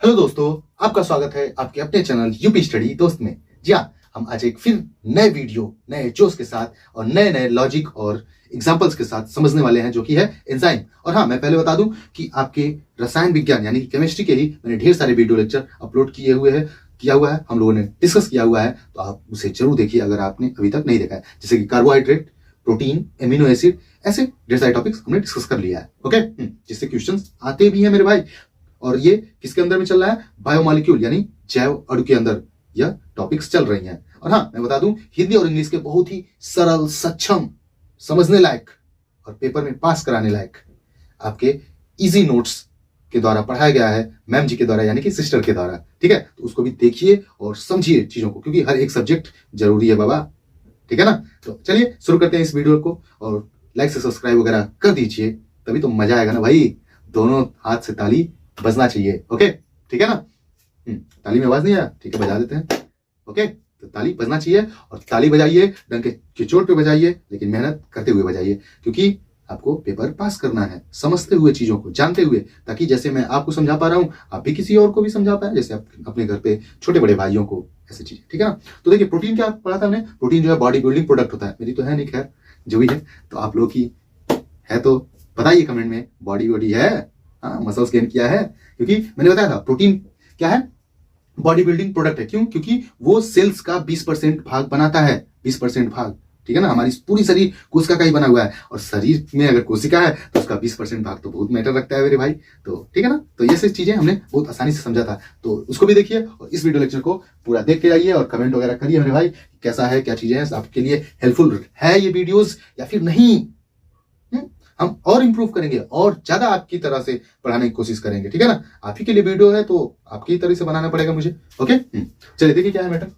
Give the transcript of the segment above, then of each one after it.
Hello दोस्तों, आपका स्वागत है आपके अपने चैनल यूपी स्टडी दोस्त में। जी हाँ, हम आज एक फिर नए वीडियो, नए जोश के साथ और नए नए लॉजिक और एग्जांपल्स के साथ समझने वाले हैं, जो कि है एंजाइम। और हाँ, मैं पहले बता दूं कि आपके रसायन विज्ञान यानी कि केमिस्ट्री के ही मैंने ढेर सारे वीडियो लेक्चर अपलोड किया हुआ है, हम लोगों ने डिस्कस किया हुआ है, तो आप उसे जरूर देखिए अगर आपने अभी तक नहीं देखा है। जैसे कि कार्बोहाइड्रेट, प्रोटीन, एमिनो एसिड, ऐसे ढेर सारे टॉपिक्स हमने डिस्कस कर लिया है। ओके, जिससे क्वेश्चन आते भी हैं मेरे भाई। और ये किसके अंदर में चल रहा है? बायोमोलिक्यूल यानी जैव अणु के अंदर यह टॉपिक्स चल रही हैं। और हाँ, मैं बता दूं, हिंदी और इंग्लिश के बहुत ही सरल, सक्षम, समझने लायक और पेपर में पास कराने लायक आपके इजी नोट्स के द्वारा पढ़ाया गया है, मैम जी के द्वारा यानी कि सिस्टर के द्वारा। ठीक है, तो उसको भी देखिए और समझिए चीजों को, क्योंकि हर एक सब्जेक्ट जरूरी है बाबा। ठीक है ना? तो चलिए शुरू करते हैं इस वीडियो को, और लाइक से सब्सक्राइब वगैरह कर दीजिए, तभी तो मजा आएगा ना भाई। दोनों हाथ से ताली बजना चाहिए। ओके, ठीक है ना? ताली में आवाज नहीं आया? ठीक है, बजा देते हैं। ओके, तो ताली बजना चाहिए, और ताली बजाइए, डंके की चोट पे बजाइए, लेकिन मेहनत करते हुए बजाइए, क्योंकि आपको पेपर पास करना है, समझते हुए, चीजों को जानते हुए, ताकि जैसे मैं आपको समझा पा रहा हूं, आप भी किसी और को भी समझा पाए, जैसे आप अपने घर पे छोटे बड़े भाइयों को, ऐसी चीजें। ठीक है ना? तो देखिए, प्रोटीन क्या पढ़ा था हमने? प्रोटीन जो है बॉडी बिल्डिंग प्रोडक्ट होता है। मेरी तो है नहीं, खैर जो भी है, तो आप लोग की है तो बताइए कमेंट में, बॉडी है, हाँ, मसल्स गेन किया है। क्योंकि मैंने बताया था प्रोटीन क्या है, बॉडी बिल्डिंग प्रोडक्ट है। क्यों? क्योंकि वो सेल्स का 20% भाग बनाता है। 20% भाग, ठीक है ना? हमारी पूरी शरीर कोशिका का ही बना हुआ है, और शरीर में अगर कोशिका है तो उसका 20% भाग तो बहुत मैटर रखता है मेरे भाई। तो ठीक है ना? तो ये सब चीजें हमने बहुत आसानी से समझा था, तो उसको भी देखिए, और इस वीडियो लेक्चर को पूरा देख के आइए, और कमेंट वगैरह करिए मेरे भाई, कैसा है, क्या चीजें हैं, आपके लिए हेल्पफुल है ये वीडियोज या फिर नहीं। हम और इंप्रूव करेंगे, और ज्यादा आपकी तरह से पढ़ाने की कोशिश करेंगे। ठीक है ना? आप ही के लिए वीडियो है, तो आपकी तरह से बनाना पड़ेगा मुझे। ओके, चलिए देखिए क्या है मैटर।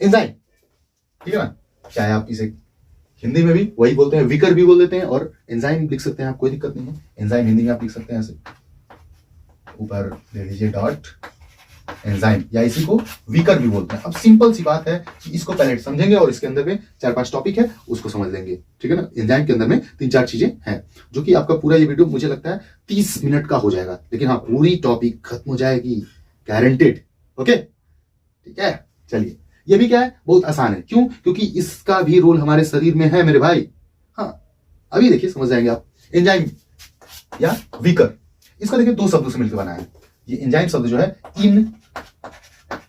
एंजाइम, ठीक है ना? चाहे आप इसे हिंदी में भी वही बोलते हैं, विकर भी बोल देते हैं, और एंजाइम लिख सकते हैं आप, कोई दिक्कत नहीं है। एंजाइम हिंदी में आप लिख सकते हैं ऐसे, ऊपर दे दीजिए डॉट, एंजाइम, या इसी को वीकर भी बोलते हैं। अब सिंपल सी बात है कि इसको पहले समझेंगे, और इसके अंदर में 4-5 टॉपिक है, उसको समझ लेंगे। ठीक है ना? एंजाइम के अंदर में 3-4 चीजें हैं, जो कि आपका पूरा ये वीडियो मुझे लगता है 30 मिनट का हो जाएगा, लेकिन हाँ, पूरी टॉपिक खत्म हो जाएगी, गारंटेड। ओके, ठीक है? चलिए, ये भी क्या है, बहुत आसान है। क्यों? क्योंकि इसका भी रोल हमारे शरीर में है मेरे भाई। हाँ, अभी देखिए, समझ जाएंगे आप। एंजाइम या वीकर, इसका देखिए 2 शब्दों से मिलकर बना है। ये एंजाइम शब्द जो है,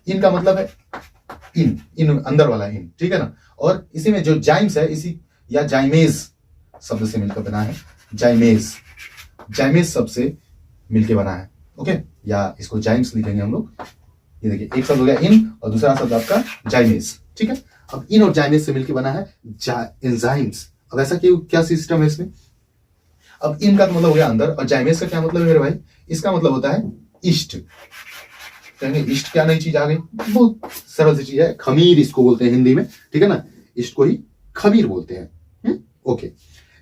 इन का मतलब है इन अंदर वाला इन, ठीक है ना? और इसी में जो जाइम्स है, इसी या जाइमेज शब्द से मिलकर बना है। जाइमेज शब्द से मिलकर बना है। ओके, या इसको जाइम्स लिखेंगे हम लोग। ये देखिए, एक शब्द हो गया इन, और दूसरा शब्द आपका जाइमेज। ठीक है, अब इन और जाइमेज से मिलकर बना है एंजाइम्स। अब ऐसा क्या सिस्टम है इसमें? अब इन का मतलब हो गया अंदर, और जाइमेज का क्या मतलब है मेरे भाई? इसका मतलब होता है ईस्ट। कहेंगे ईस्ट क्या नई चीज आ गई? बहुत सरल सी चीज है, खमीर इसको बोलते हैं हिंदी में। ठीक है ना? ईस्ट को ही खमीर बोलते हैं। ओके,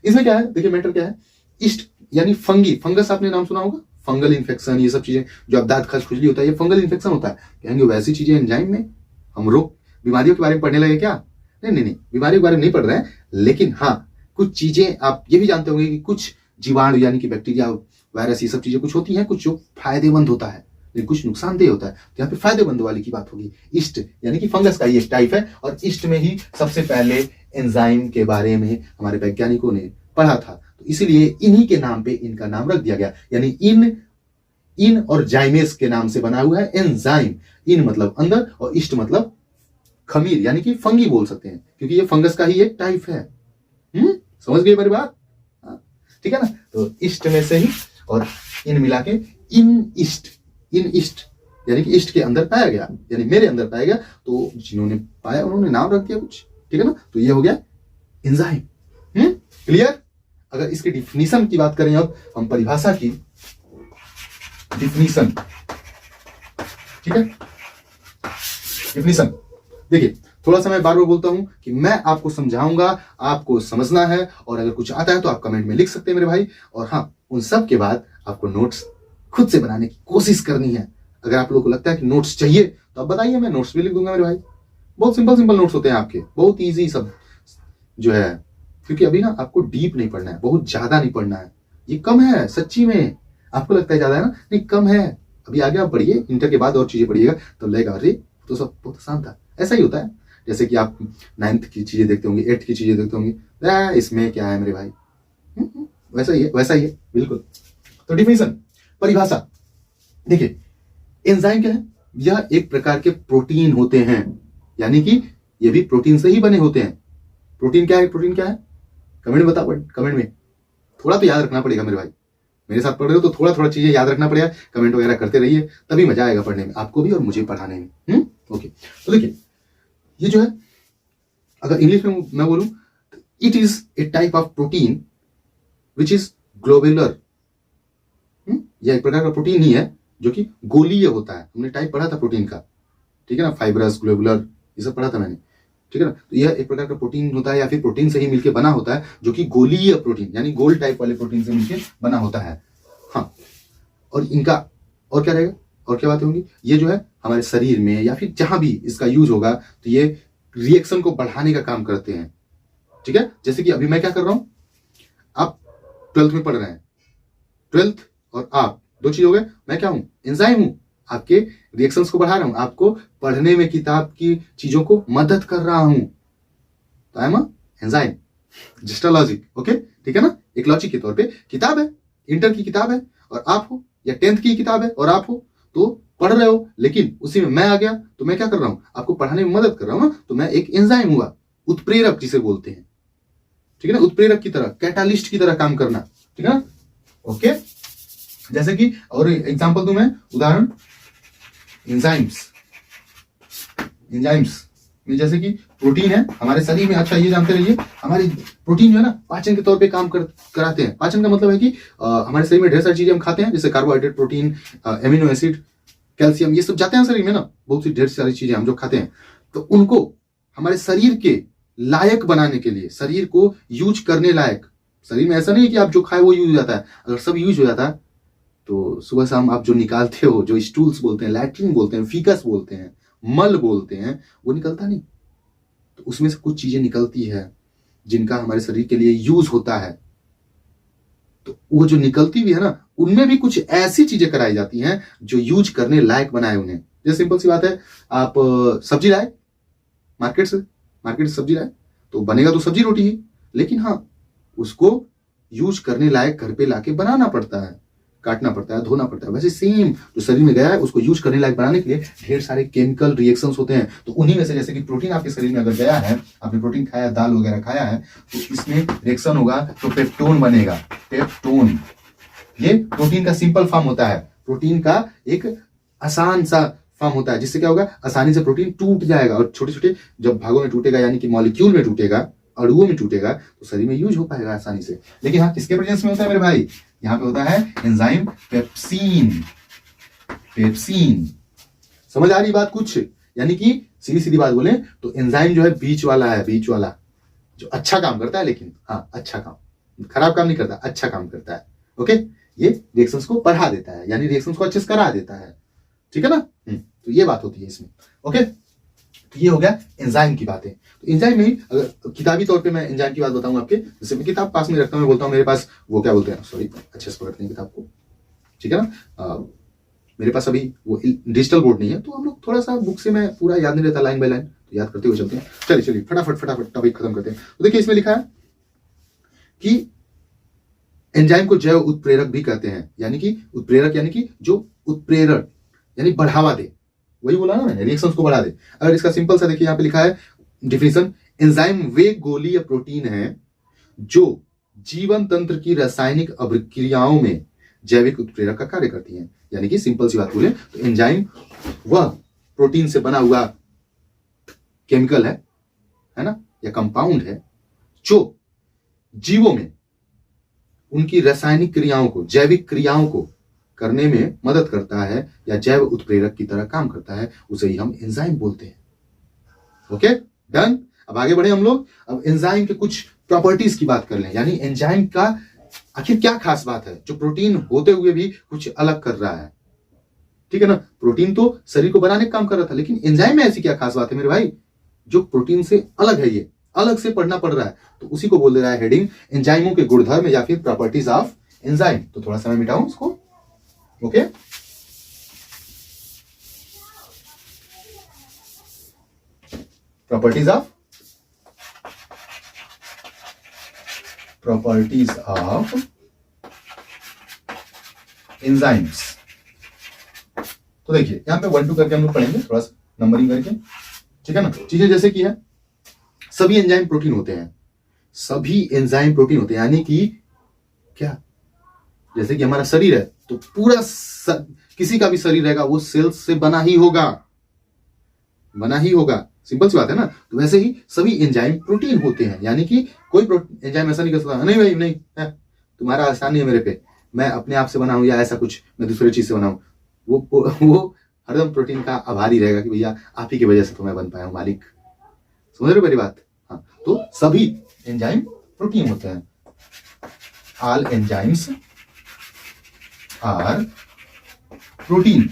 इसमें क्या है, देखिए मैटर क्या है। ईस्ट यानी फंगी, फंगस आपने नाम सुना होगा, फंगल इन्फेक्शन, ये सब चीजें जो अब दांत खज खुजली होता है, ये फंगल इन्फेक्शन होता है। कहेंगे वैसी चीजें एंजाइम में, हम रोग बीमारियों के बारे में पढ़ने लगे क्या? नहीं, बीमारियों के बारे में नहीं पढ़ रहे हैं, लेकिन हाँ, कुछ चीजें आप ये भी जानते होंगे कि कुछ जीवाणु यानी कि बैक्टीरिया, वायरस, ये सब चीजें कुछ होती हैं, कुछ जो फायदेमंद होता है, लेकिन कुछ नुकसानदेह होता है। तो यहाँ पे फायदेमंद वाली की बात होगी। ईस्ट यानी कि फंगस का ही एक टाइप है, और ईस्ट में ही सबसे पहले एंजाइम के बारे में हमारे वैज्ञानिकों ने पढ़ा था, तो इसीलिए इन्हीं के नाम पे इनका नाम रख दिया गया। यानी इन और जाइमेस के नाम से बना हुआ है एंजाइम। इन मतलब अंदर, और ईस्ट मतलब खमीर यानी कि फंगी बोल सकते हैं, क्योंकि ये फंगस का ही एक टाइप है। समझ गए मेरी बात? ठीक है ना? तो ईस्ट में से ही और इन मिला के इन ईस्ट यानी कि ईस्ट के अंदर पाया गया, यानी मेरे अंदर पाया गया, तो जिन्होंने पाया उन्होंने नाम रख दिया कुछ। ठीक है ना? तो ये हो गया एंजाइम। क्लियर? अगर इसकी डिफिनीशन की बात करें, अब हम परिभाषा की डिफिनीशन, ठीक है, डिफिनीशन देखिए, थोड़ा सा मैं बार बार बोलता हूं कि मैं आपको समझाऊंगा, आपको समझना है, और अगर कुछ आता है तो आप कमेंट में लिख सकते हैं मेरे भाई। और हाँ, उन सब के बाद आपको नोट्स खुद से बनाने की कोशिश करनी है। अगर आप लोगों को लगता है कि नोट्स चाहिए, तो आप बताइए, मैं नोट्स भी लिख दूंगा मेरे भाई। बहुत सिंपल नोट्स होते हैं आपके, बहुत इजी सब जो है, क्योंकि अभी ना आपको डीप नहीं पढ़ना है, बहुत ज्यादा नहीं पढ़ना है। ये कम है, सच्ची में आपको लगता है ज्यादा है ना, नहीं, कम है। अभी आगे आप पढ़िए, इंटर के बाद और चीजें पढ़िएगा तो लगेगा अरे तो सब बहुत आसान था। ऐसा ही होता है, जैसे कि आप 9th की चीजें देखते होंगे, 8th की चीजें देखते होंगे, इसमें क्या है मेरे भाई, वैसा ही है, वैसा ही है बिल्कुल। तो डिफिनेशन, परिभाषा देखिए, एंजाइम क्या है, यह एक प्रकार के प्रोटीन होते हैं, यानी कि ये भी प्रोटीन से ही बने होते हैं। प्रोटीन क्या है, प्रोटीन क्या है, कमेंट में बताओ, कमेंट में। थोड़ा तो याद रखना पड़ेगा मेरे भाई, मेरे साथ पढ़ रहे हो तो थोड़ा थोड़ा चीजें याद रखना पड़ेगा, कमेंट वगैरह करते रहिए, तभी मजा आएगा पढ़ने में, आपको भी और मुझे पढ़ाने में। ओके, तो देखिए ये जो है, अगर इंग्लिश में मैं बोलूं, it is a type of protein which is globular. यह एक प्रकार का प्रोटीन ही है जो कि गोलीय होता है। हमने टाइप पढ़ा था प्रोटीन का, ठीक है ना, फाइब्रस, ग्लोबुलर, ये सब पढ़ा था मैंने, ठीक है ना। तो यह एक प्रकार का प्रोटीन होता है या फिर प्रोटीन से ही मिलकर बना होता है, जो कि गोलीय प्रोटीन यानी गोल टाइप वाले प्रोटीन से मिलकर बना होता है। हाँ, और इनका और क्या रहेगा, और क्या बातें होंगी, ये जो है हमारे शरीर में या फिर जहां भी इसका यूज होगा तो ये रिएक्शन को बढ़ाने का काम करते हैं, ठीक है। जैसे कि अभी मैं क्या कर रहा हूं, आप 12th में पढ़ रहे हैं, 12th और आप दो चीज हो गए, मैं क्या हूं, एंजाइम हूं, आपके रिएक्शंस को बढ़ा रहा हूं, आपको पढ़ने में किताब की चीजों को मदद कर रहा हूं, तो I am enzyme, just a logic. Okay, ठीक है ना, एक लॉजिक के तौर पे किताब है, इंटर की किताब है और आप हो, या 10th की किताब है और आप हो, तो पढ़ रहे हो, लेकिन उसी में मैं आ गया तो मैं क्या कर रहा हूं, आपको पढ़ाने में मदद कर रहा हूं ना, तो मैं एक एंजाइम हुआ, उत्प्रेरक जिसे बोलते हैं, ठीक है ना, उत्प्रेरक की तरह, कैटालिस्ट की तरह काम करना, ठीक है ना। ओके, जैसे कि और एग्जांपल दूं मैं, उदाहरण, एंजाइम्स में जैसे कि प्रोटीन है हमारे शरीर में, अच्छा ये जानते रहिए, हमारी प्रोटीन जो है ना पाचन के तौर पे काम कराते हैं। पाचन का मतलब है कि हमारे शरीर में ढेर सारी चीजें हम खाते हैं, जैसे carbohydrate, protein, amino acid, calcium, ये सब जाते हैं शरीर में ना, बहुत सी ढेर सारी चीजें हम जो खाते हैं, तो उनको हमारे शरीर के लायक बनाने के लिए, शरीर को यूज करने लायक, शरीर में ऐसा नहीं है कि आप जो खाए वो यूज हो जाता है, अगर सब यूज हो जाता है तो सुबह शाम आप जो निकालते हो, जो स्टूल्स बोलते हैं, लैट्रिन बोलते हैं, फीकस बोलते हैं, मल बोलते हैं, वो निकलता नहीं। तो उसमें से कुछ चीजें निकलती है जिनका हमारे शरीर के लिए यूज होता है, तो वो जो निकलती भी है ना, उनमें भी कुछ ऐसी चीजें कराई जाती हैं जो यूज करने लायक बनाए उन्हें। जैसे सिंपल सी बात है, आप सब्जी लाए मार्केट से सब्जी लाए तो बनेगा तो सब्जी रोटी ही, लेकिन हाँ उसको यूज करने लायक घर पे लाके बनाना पड़ता है, काटना पड़ता है, धोना पड़ता है। वैसे सेम जो शरीर में गया है उसको यूज करने लायक बनाने के लिए ढेर सारे केमिकल रिएक्शंस होते हैं। तो उन्हीं में से जैसे कि प्रोटीन आपके शरीर में अगर गया है, आपने प्रोटीन खाया, दाल वगैरह खाया है, तो इसमें रिएक्शन होगा तो पेप्टोन बनेगा, पेप्टोन। ये प्रोटीन का सिंपल फॉर्म होता है, प्रोटीन का एक आसान सा फॉर्म होता है, जिससे क्या होगा, आसानी से प्रोटीन टूट जाएगा और छोटे छोटे जब भागों में टूटेगा, यानी कि मॉलिक्यूल में टूटेगा, अणुओं में टूटेगा, तो शरीर में यूज हो पाएगा आसानी से। लेकिन हाँ किसके प्रेजेंस में होता है मेरे भाई, यहां पे होता है एंजाइम पेप्सिन। समझ आ रही बात कुछ, यानी कि सीधी सीधी बात बोले तो एंजाइम जो है बीच वाला है, बीच वाला जो अच्छा काम करता है, लेकिन हाँ अच्छा काम, खराब काम नहीं करता, अच्छा काम करता है। ओके, ये रिएक्शंस को बढ़ा देता है, यानी रिएक्शंस को अच्छे से करा देता है, ठीक है ना। तो ये बात होती है इसमें। ओके, तो ये हो गया एंजाइम की बातें। तो एंजाइम में ही अगर किताबी तौर पे मैं एंजाइम की बात बताऊं आपके, जैसे मैं किताब पास में रखता हूं, मैं बोलता हूं मेरे पास वो क्या बोलते हैं, सॉरी अच्छे से पकड़ते हैं किताब को, ठीक है ना। मेरे पास अभी वो डिजिटल बोर्ड नहीं है, तो हम लोग थोड़ा सा बुक से मैं पूरा याद नहीं रहता लाइन बाय लाइन, तो याद करते हुए चलते हैं। चलिए फटाफट टॉपिक खत्म करते हैं। तो देखिए इसमें लिखा है कि एंजाइम को जैव उत्प्रेरक भी कहते हैं, यानी कि उत्प्रेरक यानी कि जो उत्प्रेरक यानी बढ़ावा दे, वही बोला ना मैंने, रिएक्शंस को बढ़ा दे। अगर इसका सिंपल सा देखिए, यहां पे लिखा है डिफिनेशन, एंजाइम वे गोलीय प्रोटीन है जो जीवन तंत्र की रासायनिक अभिक्रियाओं में जैविक उत्प्रेरक का कार्य करती हैं। यानी कि सिंपल सी बात बोले तो एंजाइम वह प्रोटीन से बना हुआ केमिकल है ना, या कंपाउंड है, जो जीवों में उनकी रासायनिक क्रियाओं को, जैविक क्रियाओं को करने में मदद करता है या जैव उत्प्रेरक की तरह काम करता है, उसे ही हम एंजाइम बोलते हैं। Okay done. अब आगे बढ़े हम लोग, अब एंजाइम के कुछ प्रॉपर्टीज की बात कर लें, यानी एंजाइम का आखिर क्या खास बात है जो प्रोटीन होते हुए भी कुछ अलग कर रहा है, ठीक है ना। प्रोटीन तो शरीर को बनाने का काम कर रहा था, लेकिन एंजाइम में ऐसी क्या खास बात है मेरे भाई जो प्रोटीन से अलग है, ये अलग से पढ़ना पड़ रहा है, तो उसी को बोल दे रहा है हेडिंग, एंजाइमों के गुणधर्म या फिर प्रॉपर्टीज ऑफ एंजाइम। तो थोड़ा समय मिटाऊं इसको। Okay, properties of enzymes. तो देखिए यहां पे 1 2 करके हम लोग पढ़ेंगे, थोड़ा सा नंबरिंग करके, ठीक है ना। चीजें जैसे कि है, सभी एंजाइम प्रोटीन होते हैं, सभी एंजाइम प्रोटीन होते हैं, यानी कि क्या, जैसे कि हमारा शरीर है तो पूरा किसी का भी शरीर रहेगा वो सेल्स से बना ही होगा, सिंपल सी बात है ना। तो वैसे ही सभी एंजाइम प्रोटीन होते हैं, यानी कि कोई एंजाइम ऐसा नहीं कर सकता नहीं भाई नहीं है, तुम्हारा आसान नहीं है मेरे पे, मैं अपने आप से बना हूं या ऐसा कुछ मैं दूसरे चीज से बना हूं। वो हरदम प्रोटीन का आभारी रहेगा कि भैया आप ही की वजह से तो मैं बन पाया हूं मालिक। समझ रहे हो मेरी बात? हाँ, तो सभी एंजाइम प्रोटीन होते हैं। ऑल एंजाइम्स आर प्रोटीन,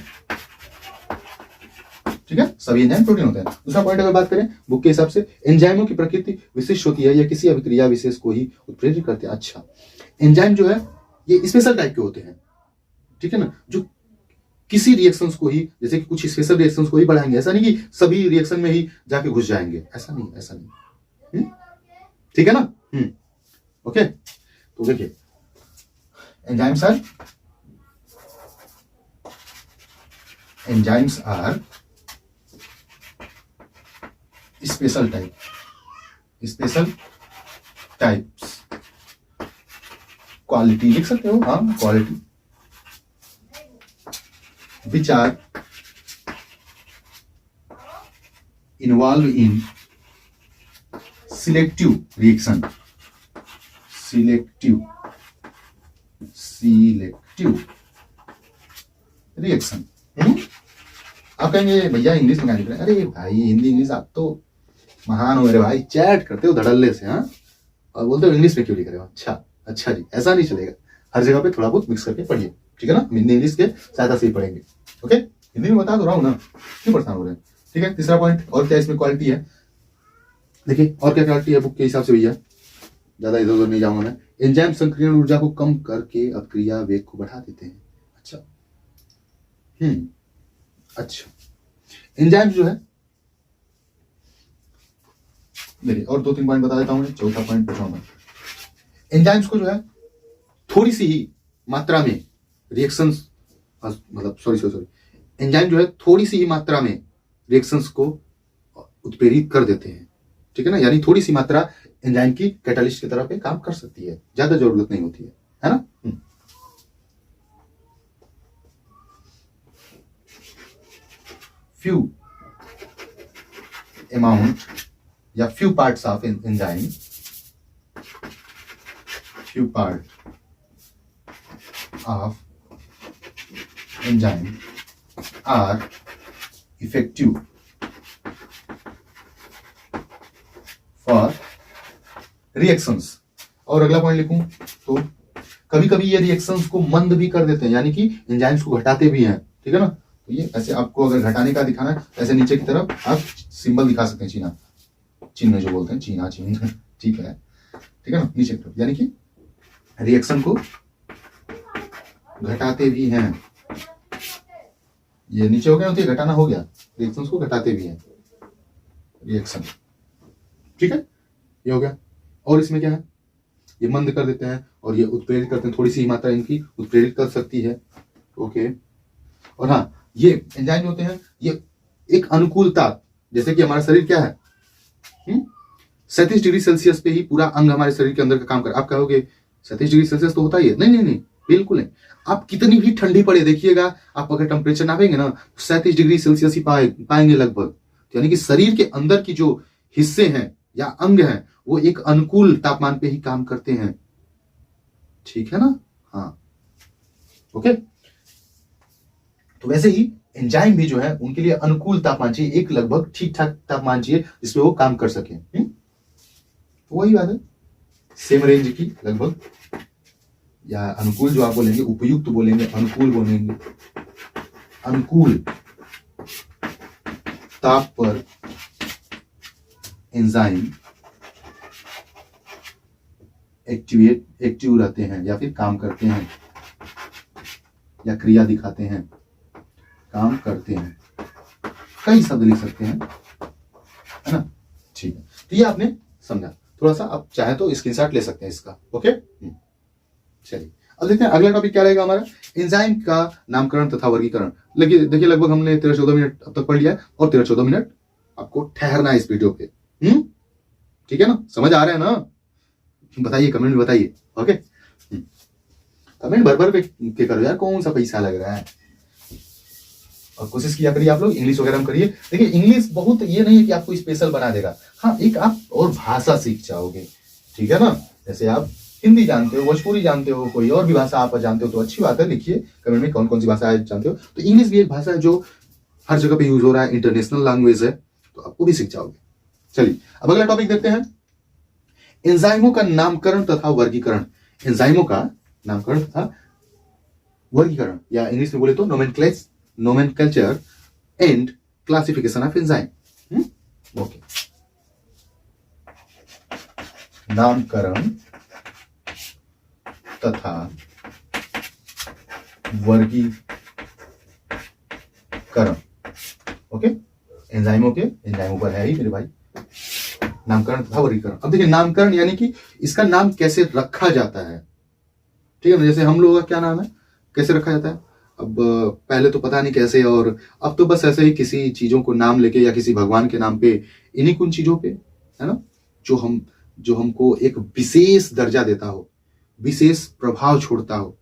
ठीक है, सभी एंजाइम प्रोटीन होते हैं। दूसरा पॉइंट अगर बात करें बुक के हिसाब से, एंजाइमों की प्रकृति विशिष्ट होती है या किसी अभिक्रिया विशेष को ही उत्प्रेरित करते हैं। अच्छा, एंजाइम जो है ये स्पेशल टाइप के होते हैं, ठीक है ना, जो किसी रिएक्शंस को ही, जैसे कि कुछ स्पेशल रिएक्शंस को ही बढ़ाएंगे, ऐसा नहीं कि सभी रिएक्शन में ही जाके घुस जाएंगे, ऐसा नहीं, ठीक है ना। ओके, तो देखिए enzymes are special types, quality लिख सकते हो, हाँ quality, which are involved in selective reaction, आप कहेंगे भैया इंग्लिश में क्या लिख रहे हैं? अरे भाई हिंदी इंग्लिश आप तो महान हो मेरे भाई, चैट करते हो धड़ल्ले से, हाँ, और बोलते हो इंग्लिश में क्यों लिख रहे हो? अच्छा जी, ऐसा नहीं चलेगा, हर जगह पे थोड़ा बहुत मिक्स करके पढ़िए, ठीक है ना। हिंदी इंग्लिश के सहायता से ही पढ़ेंगे, ओके। हिंदी में बता तो रहा हूं ना, क्यों परेशान हो रहे हैं, ठीक है। तीसरा पॉइंट, और क्या इसमें क्वालिटी है, देखिए और क्या क्वालिटी है बुक के हिसाब से भैया, ज्यादा इधर उधर नहीं जाऊंगा मैं। एंजाइम संक्रियण ऊर्जा को कम करके अपक्रिया वेग को बढ़ा देते हैं। अच्छा, एंजाइम जो है, देखिए और 2 3 पॉइंट बता देता हूं, चौथा पॉइंट बताऊंगा। एंजाइम्स को जो है थोड़ी सी ही मात्रा में रिएक्शंस, मतलब सॉरी, एंजाइम जो है थोड़ी सी ही मात्रा में रिएक्शंस को उत्प्रेरित कर देते हैं, ठीक है ना, यानी थोड़ी सी मात्रा एंजाइम की कैटालिस्ट की तरह पे काम कर सकती है, ज्यादा जरूरत नहीं होती है ना। few amount या few parts of enzyme, few part of enzyme are effective for reactions। और अगला पॉइंट लिखूं तो कभी कभी ये रिएक्शंस को मंद भी कर देते हैं, यानी कि एंजाइम्स को घटाते भी हैं, ठीक है ना। तो ये ऐसे आपको अगर घटाने का दिखाना है, ऐसे नीचे की तरफ आप सिंबल दिखा सकते हैं, चिन्ह जो बोलते हैं, चिन्ह, ठीक है ना, नीचे की तरफ, यानी कि रिएक्शन को घटाते भी हैं। ये नीचे हो गया, तो ये घटाना हो गया, रिएक्शंस को घटाते भी हैं, रिएक्शन, ठीक है, ये हो गया। और इसमें क्या है, ये मंद कर देते हैं और ये उत्प्रेरित करते हैं, थोड़ी सी मात्रा इनकी उत्प्रेरित कर सकती है, ओके। और हाँ, ये एंजाइम होते हैं, ये एक अनुकूलता, जैसे कि हमारा शरीर क्या है, 37 डिग्री सेल्सियस पे ही पूरा अंग हमारे शरीर के अंदर का काम कर। आप कहोगे 37 डिग्री सेल्सियस तो होता ही है, नहीं, बिल्कुल नहीं। आप कितनी भी ठंडी पड़े, देखिएगा आप अगर टेम्परेचर नापेंगे ना, 37 डिग्री सेल्सियस ही पाएंगे लगभग। यानी कि शरीर के अंदर की जो हिस्से हैं या अंग हैं वो एक अनुकूल तापमान पे ही काम करते हैं, ठीक है ना, हाँ, ओके। तो वैसे ही एंजाइम भी जो है उनके लिए अनुकूल तापमान चाहिए, एक लगभग ठीक ठाक तापमान चाहिए जिसपे वो काम कर सके। तो वही बात है, सेम रेंज की लगभग, या अनुकूल जो आप बोलेंगे, उपयुक्त बोलेंगे, अनुकूल बोलेंगे, अनुकूल ताप पर एंजाइम एक्टिव रहते हैं या फिर काम करते हैं या क्रिया दिखाते हैं, काम करते हैं, कई शब्द लिख सकते हैं, है ना। ठीक है, तो ये आपने समझा। थोड़ा सा आप चाहे तो स्क्रीनशॉट ले सकते हैं इसका। ओके, चलिए अब देखते हैं अगला टॉपिक क्या रहेगा हमारा, एंजाइम का नामकरण तथा वर्गीकरण। देखिए लगभग हमने 13-14 मिनट अब तक पढ़ लिया है और 13-14 मिनट आपको ठहरना है इस वीडियो पे। ठीक है ना, समझ आ रहा है ना? बताइए, कमेंट में बताइए। ओके, कमेंट भर भर के करो यार, कौन सा पैसा लग रहा है। और कोशिश किया करिए आप लोग इंग्लिश वगैरह में करिए। देखिए इंग्लिश बहुत ये नहीं है कि आपको स्पेशल बना देगा, हाँ एक आप और भाषा सीख जाओगे, ठीक है ना। जैसे आप हिंदी जानते हो, भोजपुरी जानते हो, कोई और भी भाषा आप जानते हो तो अच्छी बात है, लिखिए कमेंट में कौन कौन सी भाषा जानते हो। तो इंग्लिश भी एक भाषा है जो हर जगह पे यूज हो रहा है, इंटरनेशनल लैंग्वेज है, तो आपको भी सीख जाओगे। चलिए अब अगला टॉपिक देखते हैं, एंजाइमों का नामकरण तथा वर्गीकरण। एंजाइमों का नामकरण तथा वर्गीकरण, या इंग्लिश में बोले तो nomenclature and classification of enzyme. Okay, नामकरण तथा वर्गीकरण। ओके, एंजाइमों पर है ही मेरे भाई, नामकरण तथा वर्गीकरण। अब देखिए नामकरण यानी कि इसका नाम कैसे रखा जाता है, ठीक है ना। जैसे हम लोगों का क्या नाम है, कैसे रखा जाता है। अब पहले तो पता नहीं कैसे, और अब तो बस ऐसे ही किसी चीजों को नाम लेके या किसी भगवान के नाम पे, इन्हीं कुछ चीजों पे, है ना, जो हमको एक विशेष दर्जा देता हो, विशेष प्रभाव छोड़ता हो,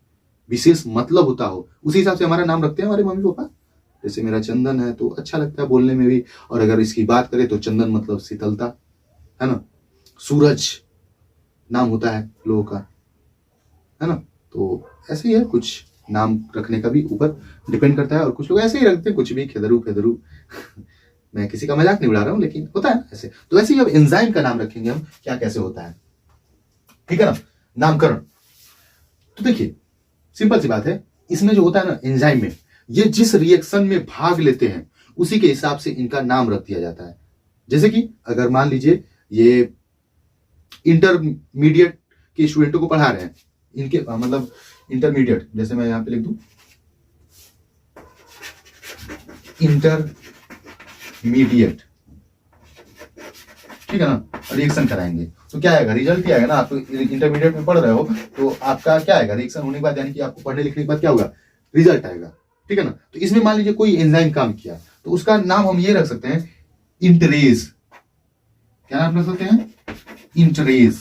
विशेष मतलब होता हो, उसी हिसाब से हमारा नाम रखते हैं हमारे मम्मी पापा। जैसे मेरा चंदन है तो अच्छा लगता है बोलने में भी, और अगर इसकी बात करें तो चंदन मतलब शीतलता, है ना। सूरज नाम होता है लोगों का, है ना। तो ऐसे ही है, कुछ नाम रखने का भी ऊपर डिपेंड करता है, और कुछ लोग ऐसे ही रखते हैं कुछ भी, खेदरू मैं किसी का मजाक नहीं उड़ा रहा हूं, लेकिन होता है ऐसे। तो ऐसे ही अब एंजाइम का नाम रखेंगे हम, क्या कैसे होता है, ठीक है ना, नामकरण। तो देखिए सिंपल सी बात है, इसमें जो होता है ना एंजाइम में, ये जिस रिएक्शन में भाग लेते हैं उसी के हिसाब से इनका नाम रख दिया जाता है। जैसे कि अगर मान लीजिए ये इंटरमीडिएट के स्टूडेंटों को पढ़ा रहे हैं, इनके मतलब इंटरमीडिएट, जैसे मैं यहां पे लिख दूं इंटरमीडिएट, ठीक है ना, रिएक्शन कराएंगे तो क्या आएगा, रिजल्ट क्या आएगा ना। आप इंटरमीडिएट में पढ़ रहे हो तो आपका क्या आएगा, रिएक्शन होने के बाद, यानी कि आपको पढ़ने लिखने के बाद क्या होगा, रिजल्ट आएगा, ठीक है ना। तो इसमें मान लीजिए कोई एंजाइम काम किया तो उसका नाम हम ये रख सकते हैं इंटरेज। क्या नाम रख सकते हैं, इंटरेज।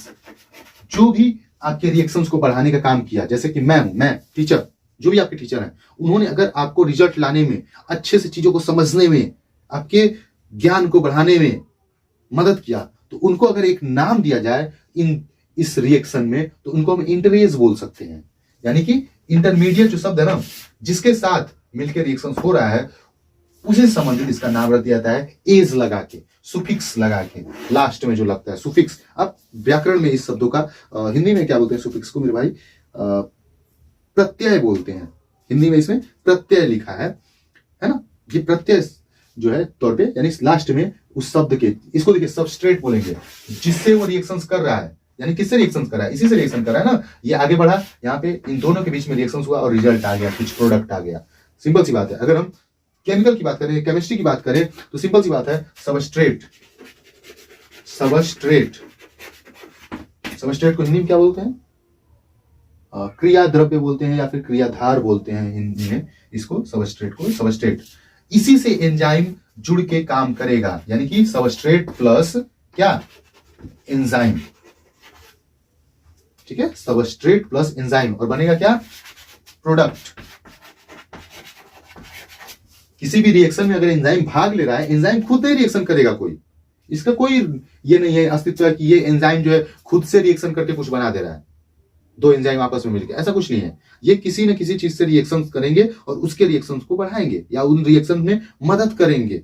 जो भी आपके रिएक्शंस को बढ़ाने का काम किया, जैसे कि मैं टीचर, जो भी आपके टीचर हैं, उन्होंने अगर आपको रिजल्ट लाने में, अच्छे से चीजों को समझने में, आपके ज्ञान को बढ़ाने में मदद किया, तो उनको अगर एक नाम दिया जाए इस रिएक्शन में, तो उनको हम इंटरेज बोल सकते हैं। यानी कि इंटरमीडिएट जो शब्द है ना, जिसके साथ मिलकर रिएक्शन हो रहा है, उसे संबंधित इसका नाम रख दिया जाता है एज लगा के, सुफिक्स लगा के, लास्ट में जो लगता है सुफिक्स। अब व्याकरण में इस शब्दों का हिंदी में क्या बोलते हैं सुफिक्स को मेरे भाई, प्रत्यय बोलते हैं। हिंदी में इसमें प्रत्यय लिखा है ना। ये प्रत्यय जो है तौर पे, यानी लास्ट में उस शब्द के, इसको देखिए सबस्ट्रेट बोलेंगे, जिससे वो रिएक्शंस कर रहा है, यानी किससे रिएक्शन कर रहा है, इसी से रिएक्शन कर रहा है ना। ये आगे बढ़ा, यहाँ पे इन दोनों के बीच में रिएक्शन हुआ और रिजल्ट आ गया, कुछ प्रोडक्ट आ गया। सिंपल सी बात है। अगर हम केमिकल की बात करें, केमिस्ट्री की बात करें, तो सिंपल सी बात है, सबस्ट्रेट को हिंदी में क्या बोलते हैं, क्रिया द्रव्य बोलते हैं या फिर क्रियाधार बोलते हैं हिंदी में इसको, सबस्ट्रेट। इसी से एंजाइम जुड़ के काम करेगा, यानी कि सबस्ट्रेट प्लस क्या, एंजाइम, ठीक है, सबस्ट्रेट प्लस एंजाइम, और बनेगा क्या, प्रोडक्ट। किसी भी रिएक्शन में अगर एंजाइम भाग ले रहा है, एंजाइम खुद नहीं रिएक्शन करेगा, कोई इसका कोई ये नहीं है अस्तित्व है कि ये एंजाइम जो है खुद से रिएक्शन करके कुछ बना दे रहा है, दो एंजाइम आपस में मिलकर, ऐसा कुछ नहीं है। ये किसी न किसी चीज से रिएक्शन करेंगे और उसके रिएक्शन को बढ़ाएंगे या उन रिएक्शन में मदद करेंगे,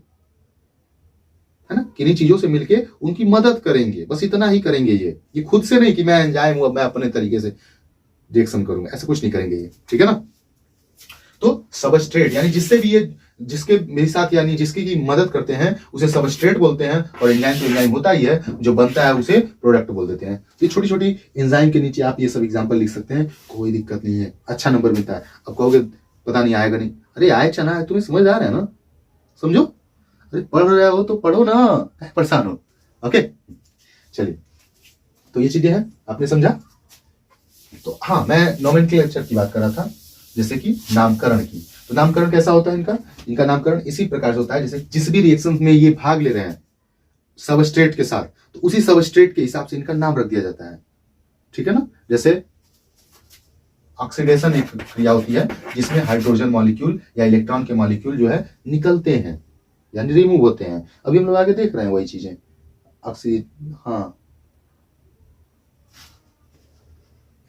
है ना, किन्हीं चीजों से मिलके उनकी मदद करेंगे, बस इतना ही करेंगे। ये खुद से नहीं कि मैं एंजाइम हूं, मैं अपने तरीके से रिएक्शन करूंगा, ऐसा कुछ नहीं करेंगे ये, ठीक है ना। तो सबस्ट्रेट यानी जिससे भी ये, जिसके मेरे साथ यानी जिसकी की मदद करते हैं उसे सबस्ट्रेट बोलते हैं, और एंजाइम तो एंजाइम होता ही है, जो बनता है उसे प्रोडक्ट बोल देते हैं। ये छोटी छोटी एंजाइम के नीचे आप ये सब एग्जांपल लिख सकते हैं, कोई दिक्कत नहीं है, अच्छा नंबर मिलता है। अब कहोगे पता नहीं आएगा नहीं, अरे आए चना है, तुम्हें समझ आ रहा है ना, समझो, अरे पढ़ रहे हो तो पढ़ो ना, परेशान हो, ओके, चलिए, तो ये चीजें हैं, आपने समझा। तो हाँ, मैं नोमेनक्लेचर की बात कर रहा था, जैसे कि नामकरण की। तो नामकरण कैसा होता है इनका नामकरण इसी प्रकार से होता है, जैसे जिस भी रिएक्शन में ये भाग ले रहे हैं सबस्ट्रेट के साथ, तो उसी सबस्ट्रेट के हिसाब से इनका नाम रख दिया जाता है, ठीक है ना। जैसे ऑक्सीडेशन एक क्रिया होती है जिसमें हाइड्रोजन मॉलिक्यूल या इलेक्ट्रॉन के मॉलिक्यूल जो है निकलते हैं यानी रिमूव होते हैं। अभी हम लोग आगे देख रहे हैं वही चीजें। हाँ,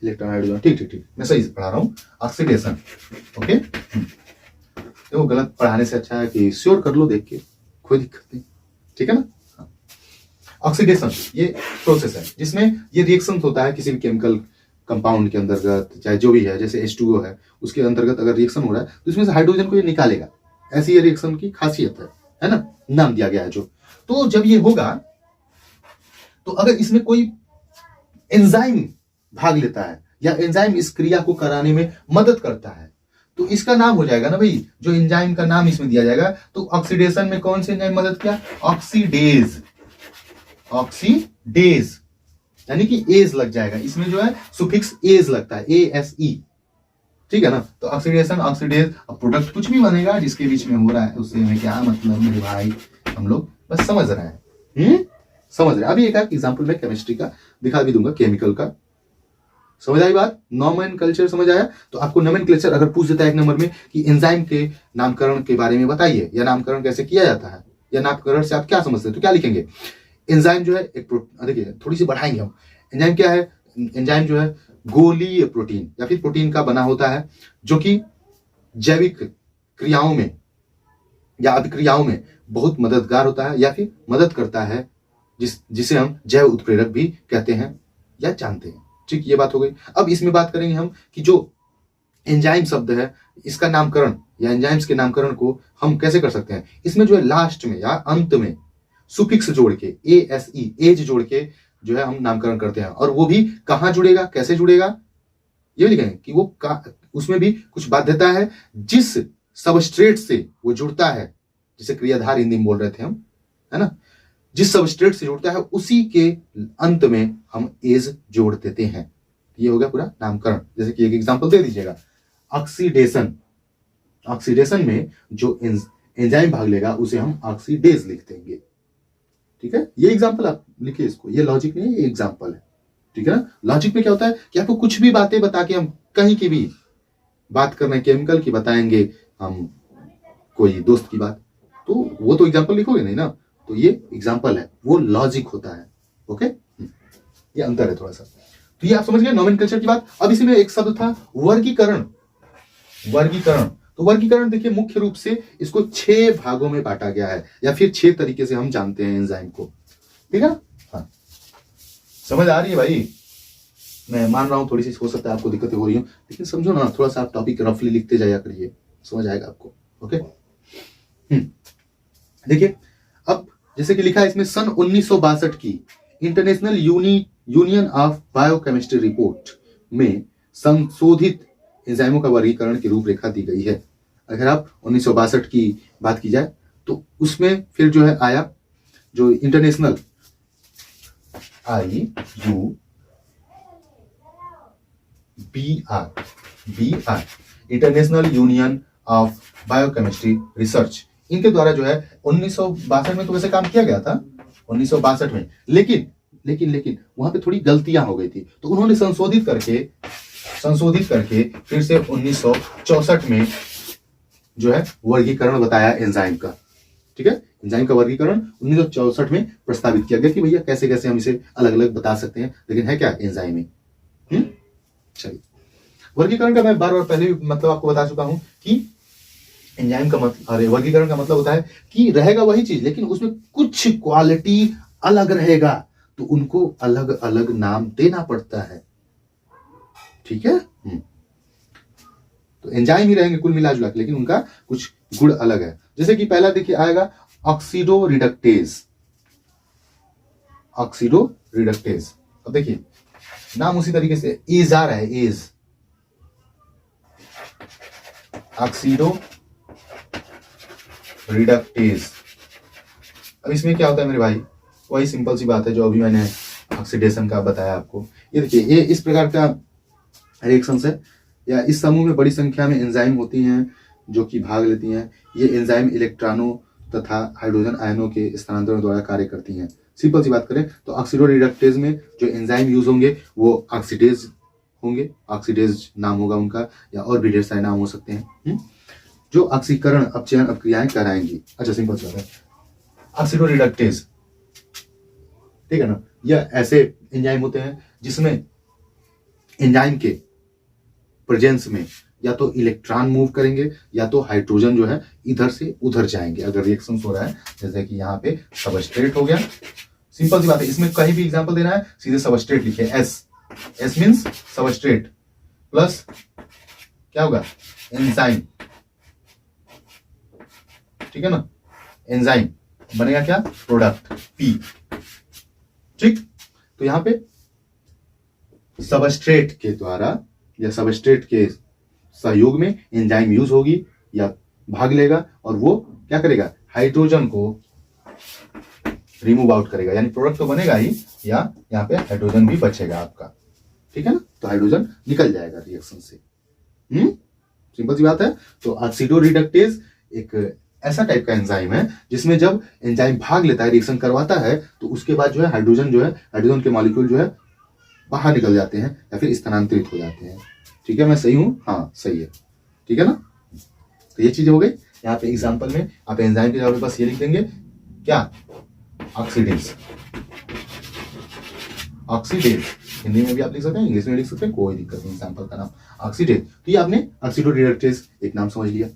इलेक्ट्रॉन हाइड्रोजन, ठीक ठीक ठीक, मैं सही से पढ़ा रहा हूँ। Oxidation, okay. देखो, गलत पढ़ाने से अच्छा है कि श्योर कर लो देख के, कोई दिक्कत नहीं, ठीक है ना। ऑक्सीडेशन ये प्रोसेस है जिसमें ये रिएक्शन होता है किसी भी केमिकल कंपाउंड के अंतर्गत, चाहे जो भी है, जैसे H2O है, उसके अंतर्गत अगर रिएक्शन हो रहा है तो इसमें से हाइड्रोजन को ये निकालेगा। ऐसी ये रिएक्शन की खासियत है ना, नाम दिया गया है जो। तो जब ये होगा तो अगर इसमें कोई एंजाइम भाग लेता है या एंजाइम इस क्रिया को कराने में मदद करता है तो इसका नाम हो जाएगा ना भाई, जो एंजाइम का नाम इसमें दिया जाएगा। तो ऑक्सीडेशन में कौन से एंजाइम मदद किया? ऑक्सीडेज, ऑक्सीडेज यानी कि एज लग जाएगा इसमें, जो है सुफिक्स एज लगता है, ASE, ठीक है ना। तो ऑक्सीडेशन, ऑक्सीडेज, अब प्रोडक्ट कुछ भी बनेगा जिसके बीच में हो रहा है उससे हमें क्या मतलब मेरे भाई, हम लोग बस समझ रहे हैं, समझ रहे हैं। अभी एक एग्जांपल में केमिस्ट्री का दिखा भी दूंगा, केमिकल का। समझ आई बात? नोमेनक्लेचर समझ आया? तो आपको नोमेनक्लेचर अगर पूछ देता है एक नंबर में कि एंजाइम के नामकरण के बारे में बताइए, या नामकरण कैसे किया जाता है, या नामकरण से आप क्या समझते हैं, तो क्या लिखेंगे? एंजाइम जो है एक देखिए, थोड़ी सी बढ़ाएंगे हम। एंजाइम क्या है? एंजाइम जो है गोलीय प्रोटीन या फिर प्रोटीन का बना होता है जो कि जैविक क्रियाओं में या अभिक्रियाओं में बहुत मददगार होता है या फिर मदद करता है, जिसे हम जैव उत्प्रेरक भी कहते हैं या जानते हैं। ठीक, ये बात हो गई। अब इसमें बात करेंगे हम कि जो एंजाइम शब्द है इसका नामकरण या एंजाइम्स के नामकरण को हम कैसे कर सकते हैं। इसमें जो है लास्ट में या अंत में सुफिक्स जोड़ के, ASE, एज जोड़ के जो है हम नामकरण करते हैं। और वो भी कहां जुड़ेगा, कैसे जुड़ेगा, ये भी लिखेंगे कि वो उसमें भी कुछ बाध्यता है जिस सबस्ट्रेट से वो जुड़ता है, जिसे क्रियाधार हिंदी में बोल रहे थे हम, है ना। जिस सबस्ट्रेट से जुड़ता है उसी के अंत में हम एज जोड़ देते हैं। ये हो गया पूरा नामकरण। जैसे कि एक एग्जांपल दे दीजिएगा, ऑक्सीडेशन। ऑक्सीडेशन में जो एंजाइम भाग लेगा उसे हम ऑक्सीडेज लिख देंगे, ठीक है। ये एग्जांपल आप लिखिए इसको, ये लॉजिक नहीं है, ये एग्जांपल है, ठीक है ना। लॉजिक में क्या होता है कि आपको कुछ भी बातें बता के, हम कहीं की भी बात कर रहे हैं केमिकल की, बताएंगे हम कोई दोस्त की बात, तो वो तो एग्जांपल लिखोगे नहीं ना, तो ये एग्जांपल है, वो लॉजिक होता है। ओके, ये अंतर है थोड़ा सा। तो ये आप समझ गए नोमेनक्लेचर की बात। अब इसी में एक शब्द था वर्गीकरण। वर्गीकरण, तो वर्गीकरण देखिए मुख्य रूप से इसको 6 भागों में बांटा गया है, या फिर 6 तरीके से हम जानते हैं एंजाइम को, ठीक है ना। हाँ, समझ आ रही है भाई? मैं मान रहा हूं थोड़ी सी हो सकता है आपको दिक्कतें हो रही हो, लेकिन समझो ना, थोड़ा सा आप टॉपिक रफली लिखते जाया करिए, समझ आएगा आपको। ओके, देखिए अब जैसे कि लिखा है इसमें, सन 1962 की international union of biochemistry report में संशोधित एंजाइमों का वर्गीकरण की रूपरेखा दी गई है। अगर आप 1962 की बात की जाए तो उसमें फिर जो है आया जो international IUBR international union of biochemistry research, इनके द्वारा जो है 1962 में तो वैसे काम किया गया था 1962 में, लेकिन वहां पे थोड़ी गलतियां हो गई थी, तो उन्होंने संशोधित करके फिर से 1964 में जो है वर्गीकरण बताया एंजाइम का, ठीक है। एंजाइम का वर्गीकरण 1964 में प्रस्तावित किया गया कि भैया कैसे कैसे हम इसे अलग अलग बता सकते हैं, लेकिन है क्या एंजाइम ही। चलिए, वर्गीकरण का मैं बार बार पहले भी मतलब आपको बता चुका हूं कि एंजाइम का मतलब, वर्गीकरण का मतलब होता है कि रहेगा वही चीज लेकिन उसमें कुछ क्वालिटी अलग रहेगा, तो उनको अलग अलग नाम देना पड़ता है, ठीक है। तो एंजाइम ही रहेंगे कुल मिला जुला के, लेकिन उनका कुछ गुण अलग है। जैसे कि पहला देखिए आएगा ऑक्सीडो रिडक्टेज। ऑक्सीडो रिडक्टेज, अब देखिए नाम उसी तरीके से एज आ रहा है, एज, ऑक्सीडो रिडक्टेज। अब इसमें क्या होता है मेरे भाई वही सिंपल सी बात है जो अभी मैंने ऑक्सीडेशन का बताया आपको। ये देखिए, ये इस प्रकार का रिएक्शन है, या इस समूह में बड़ी संख्या में एंजाइम होती हैं जो कि भाग लेती हैं। ये एंजाइम इलेक्ट्रॉनों तथा हाइड्रोजन आयनों के स्थानांतरण द्वारा कार्य करती हैं। सिंपल सी बात करें तो ऑक्सीडोरिडक्टेज में जो एंजाइम यूज होंगे वो ऑक्सीडेज होंगे, ऑक्सीडेज नाम होगा उनका, या और भी ढेर सारे नाम हो सकते हैं, जो ऑक्सीकरण अपचयन अपक्रियाएं कराएंगी। अच्छा, सिंपल सी बात है, ऑक्सीडोरिडक्टेज, ठीक है ना, यह ऐसे एंजाइम होते हैं जिसमें एंजाइम के प्रेजेंस में या तो इलेक्ट्रॉन मूव करेंगे या तो हाइड्रोजन जो है इधर से उधर जाएंगे अगर रिएक्शन हो रहा है। जैसे कि यहाँ पे सबस्ट्रेट हो गया, सिंपल सी बात है, इसमें कहीं भी एग्जांपल देना है सीधे सबस्ट्रेट लिखिए, एस मींस सबस्ट्रेट, प्लस क्या होगा, एंजाइम, ठीक है ना, एंजाइम बनेगा क्या, प्रोडक्ट, पी, ठीक। तो यहां पे सबस्ट्रेट के द्वारा या सबस्ट्रेट के सहयोग में एंजाइम यूज होगी या भाग लेगा, और वो क्या करेगा, हाइड्रोजन को रिमूव आउट करेगा, यानी प्रोडक्ट तो बनेगा ही, या यहाँ पे हाइड्रोजन भी बचेगा आपका, ठीक है ना, तो हाइड्रोजन निकल जाएगा रिएक्शन से। सिंपल सी बात है। तो ऑक्सीडोरिडक्टेज एक ऐसा टाइप का एंजाइम है जिसमें जब एंजाइम भाग लेता है, रिएक्शन करवाता है, तो उसके बाद जो है हाइड्रोजन के मॉलिक्यूल जो है बाहर निकल जाते हैं या फिर स्थानांतरित हो जाते हैं। ठीक है, मैं सही हूं, हाँ सही है, ठीक है ना। तो ये चीज हो गई। यहाँ पे एग्जांपल में आप एंजाइम के जगह पे बस ये लिख देंगे क्या, ऑक्सीडेज, ऑक्सीडेज हिंदी में भी आप लिख सकते हैं, इंग्लिश में लिख सकते हैं, कोई दिक्कत नहीं, एग्जांपल का नाम ऑक्सीडेज। तो ये आपने ऑक्सीडोरिडक्टेज एक नाम समझ लिया।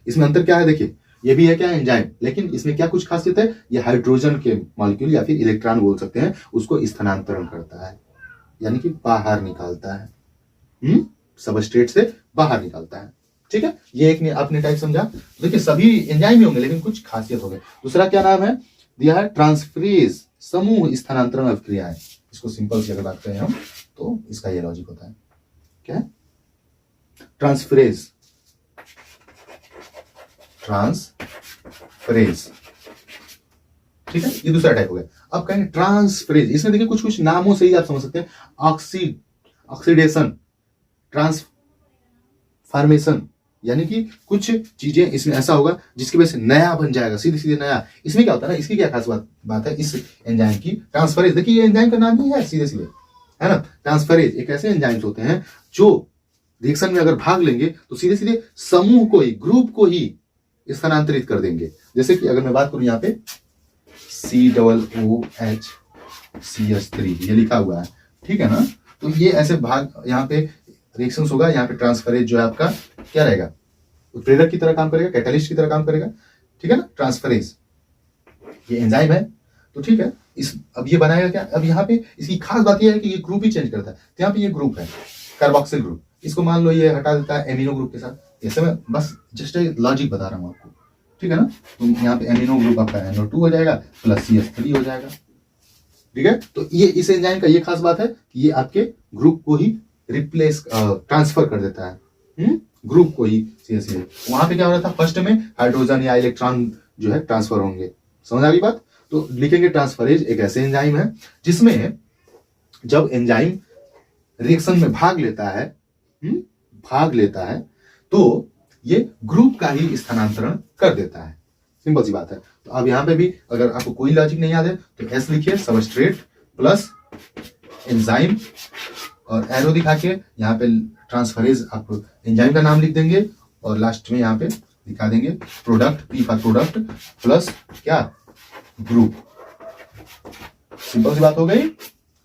इसमें अंतर क्या है, देखिए ये भी है क्या, एंजाइम, लेकिन इसमें क्या कुछ खासियत है, ये हाइड्रोजन के मॉलिक्यूल या फिर इलेक्ट्रॉन बोल सकते हैं, उसको स्थानांतरण करता है, यानी कि बाहर निकालता है, सबस्ट्रेट से बाहर निकालता है। ठीक है, ये एक आपने टाइप समझा। देखिए सभी एंजाइम ही होंगे लेकिन कुछ खासियत हो गई। दूसरा क्या नाम है दिया है, ट्रांसफरेज, समूह स्थानांतरण अभिक्रियाएं। इसको सिंपल से अगर बात करें हम तो इसका ये लॉजिक होता है, क्या है, ट्रांसफरेज, ट्रांसफरेज, ठीक है, ये दूसरा टाइप हो गया। अब कहेंगे ट्रांसफरेज, इसमें देखिए कुछ कुछ नामों से ही आप समझ सकते हैं, ऑक्सीडेशन, ट्रांसफॉर्मेशन, यानी कि कुछ चीजें इसमें ऐसा होगा जिसकी वजह से नया बन जाएगा, सीधे सीधे नया। इसमें क्या होता है ना, इसकी क्या खास बात है इस एंजाइम की, ट्रांसफरेज। देखिए ये एंजाइम का नाम ही है सीधे सीधे, है ना, ट्रांसफरेज। एक ऐसे एंजाइम्स होते हैं जो रिएक्शन में अगर भाग लेंगे तो सीधे सीधे समूह को ही, ग्रुप को ही स्थानांतरित कर देंगे। जैसे कि अगर मैं बात करूं यहाँ पे COOHCH3 ये लिखा हुआ है, ठीक है ना, तो ये ऐसे भाग यहाँ पे रिएक्शंस होगा। यहाँ पे ट्रांसफरेज जो है आपका क्या रहेगा, उत्प्रेरक की तरह काम करेगा, कैटलिस्ट की तरह काम करेगा, ठीक है ना, ट्रांसफरेज ये एंजाइम है। तो ठीक है, अब ये बनाएगा क्या, अब यहाँ पे इसकी खास बात ये है कि ये ग्रुप ही चेंज करता है। तो यहाँ पे ये ग्रुप है कार्बोक्सिल ग्रुप, इसको मान लो ये हटा देता है एमिनो ग्रुप के साथ। ऐसे मैं बस जस्ट लॉजिक बता रहा हूँ आपको, ठीक है ना। तो यहाँ पे एमिनो ग्रुप आपका NO2 हो जाएगा प्लस CH3 हो जाएगा, ठीक है। तो ये इस एंजाइम का ये खास बात है कि ये आपके ग्रुप को ही रिप्लेस ट्रांसफर कर देता है, ग्रुप को ही सीधे। वहां पे क्या हो रहा था, फर्स्ट में हाइड्रोजन या इलेक्ट्रॉन जो है ट्रांसफर होंगे, समझ आ गई बात। तो लिखेंगे ट्रांसफरेज एक ऐसे एंजाइम है जिसमें जब एंजाइम रिएक्शन में भाग लेता है तो ये ग्रुप का ही स्थानांतरण कर देता है, सिंपल सी बात है। तो अब यहां पे भी अगर आपको कोई लॉजिक नहीं याद है तो S लिखिए, सबस्ट्रेट प्लस एंजाइम, और एरो दिखा के यहाँ पे ट्रांसफरेज आप एंजाइम का नाम लिख देंगे, और लास्ट में यहाँ पे दिखा देंगे product, P for product plus क्या, ग्रुप। सिंपल सी बात हो गई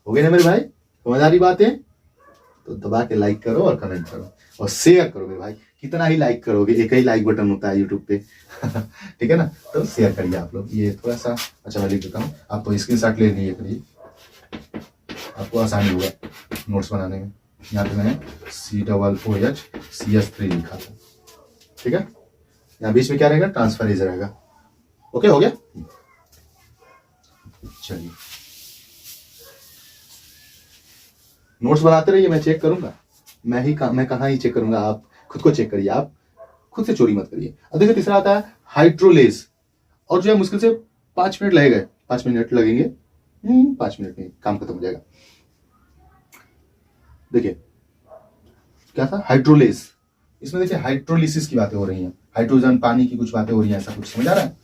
ना मेरे भाई, समझ आ रही बात है। तो दबा के लाइक करो और कमेंट करो और शेयर करो मेरे भाई, कितना ही लाइक करोगे, एक ही लाइक बटन होता है यूट्यूब पे ठीक है ना। तो शेयर करिए आप लोग। ये थोड़ा सा अच्छा मैं लिख देता हूँ, आप तो स्क्रीनशॉट ले लिए करिए, आपको आसानी होगा नोट्स बनाने में। यहाँ पे मैंने COOHCH3 लिखा था, ठीक है। यहाँ बीच में क्या रहेगा, ट्रांसफरेज रहेगा। ओके, हो गया। चलिए नोट्स बनाते रहिए, मैं चेक करूंगा, मैं कहाँ ही चेक करूंगा, आप खुद को चेक करिए, आप खुद से चोरी मत करिए। अब देखिए तीसरा आता है हाइड्रोलेज, और जो है मुश्किल से 5 मिनट लगेगा 5 मिनट लगेंगे, 5 मिनट में काम खत्म हो जाएगा। देखिए क्या था, हाइड्रोलेस। इसमें देखिए हाइड्रोलिसिस की बातें हो रही हैं, हाइड्रोजन पानी की कुछ बातें हो रही हैं, ऐसा कुछ समझ आ रहा है।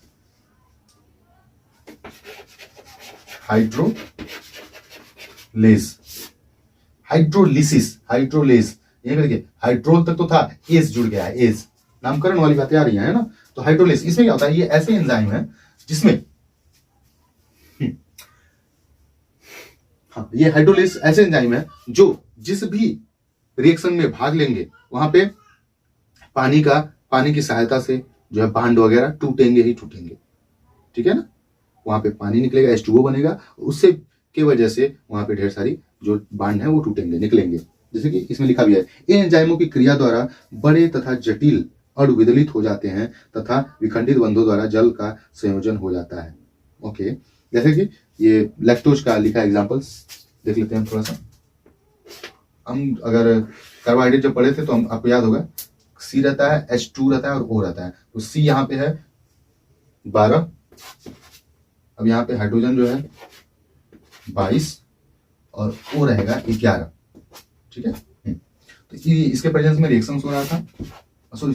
Hydrolase, hydrolysis, hydrolase. ये देखिए हाइड्रोल तक तो था, एस जुड़ गया है, एस नामकरण वाली बातें आ रही हैं, है ना। तो हाइड्रोलेस, इसमें क्या होता है, ये ऐसे एंजाइम है जिसमें हाँ, ये हाइड्रोलेस ऐसे एंजाइम है जो जिस भी रिएक्शन में भाग लेंगे वहां पे पानी की सहायता से जो है बांड वगैरह टूटेंगे ही टूटेंगे, ठीक है ना। वहां पे पानी निकलेगा, H2O बनेगा, उससे के वजह से वहां पे ढेर सारी जो बांड है वो टूटेंगे, निकलेंगे। जैसे कि इसमें लिखा भी है, इन एंजाइमों की क्रिया द्वारा बड़े तथा जटिल अणु विदलित हो जाते हैं तथा विखंडित बंधों द्वारा जल का संयोजन हो जाता है। ओके, जैसे कि ये लैक्टोज का लिखा एग्जांपल देख लेते हैं थोड़ा सा। हम अगर कार्बोहाइड्रेट जब पढ़े थे तो हम आपको याद होगा, C रहता है, H2 रहता है और O रहता है। तो C यहाँ पे है 12, अब यहाँ पे हाइड्रोजन जो है 22 और O रहेगा 11, ठीक है। तो इसके प्रेजेंस में रिएक्शन हो रहा था, सॉरी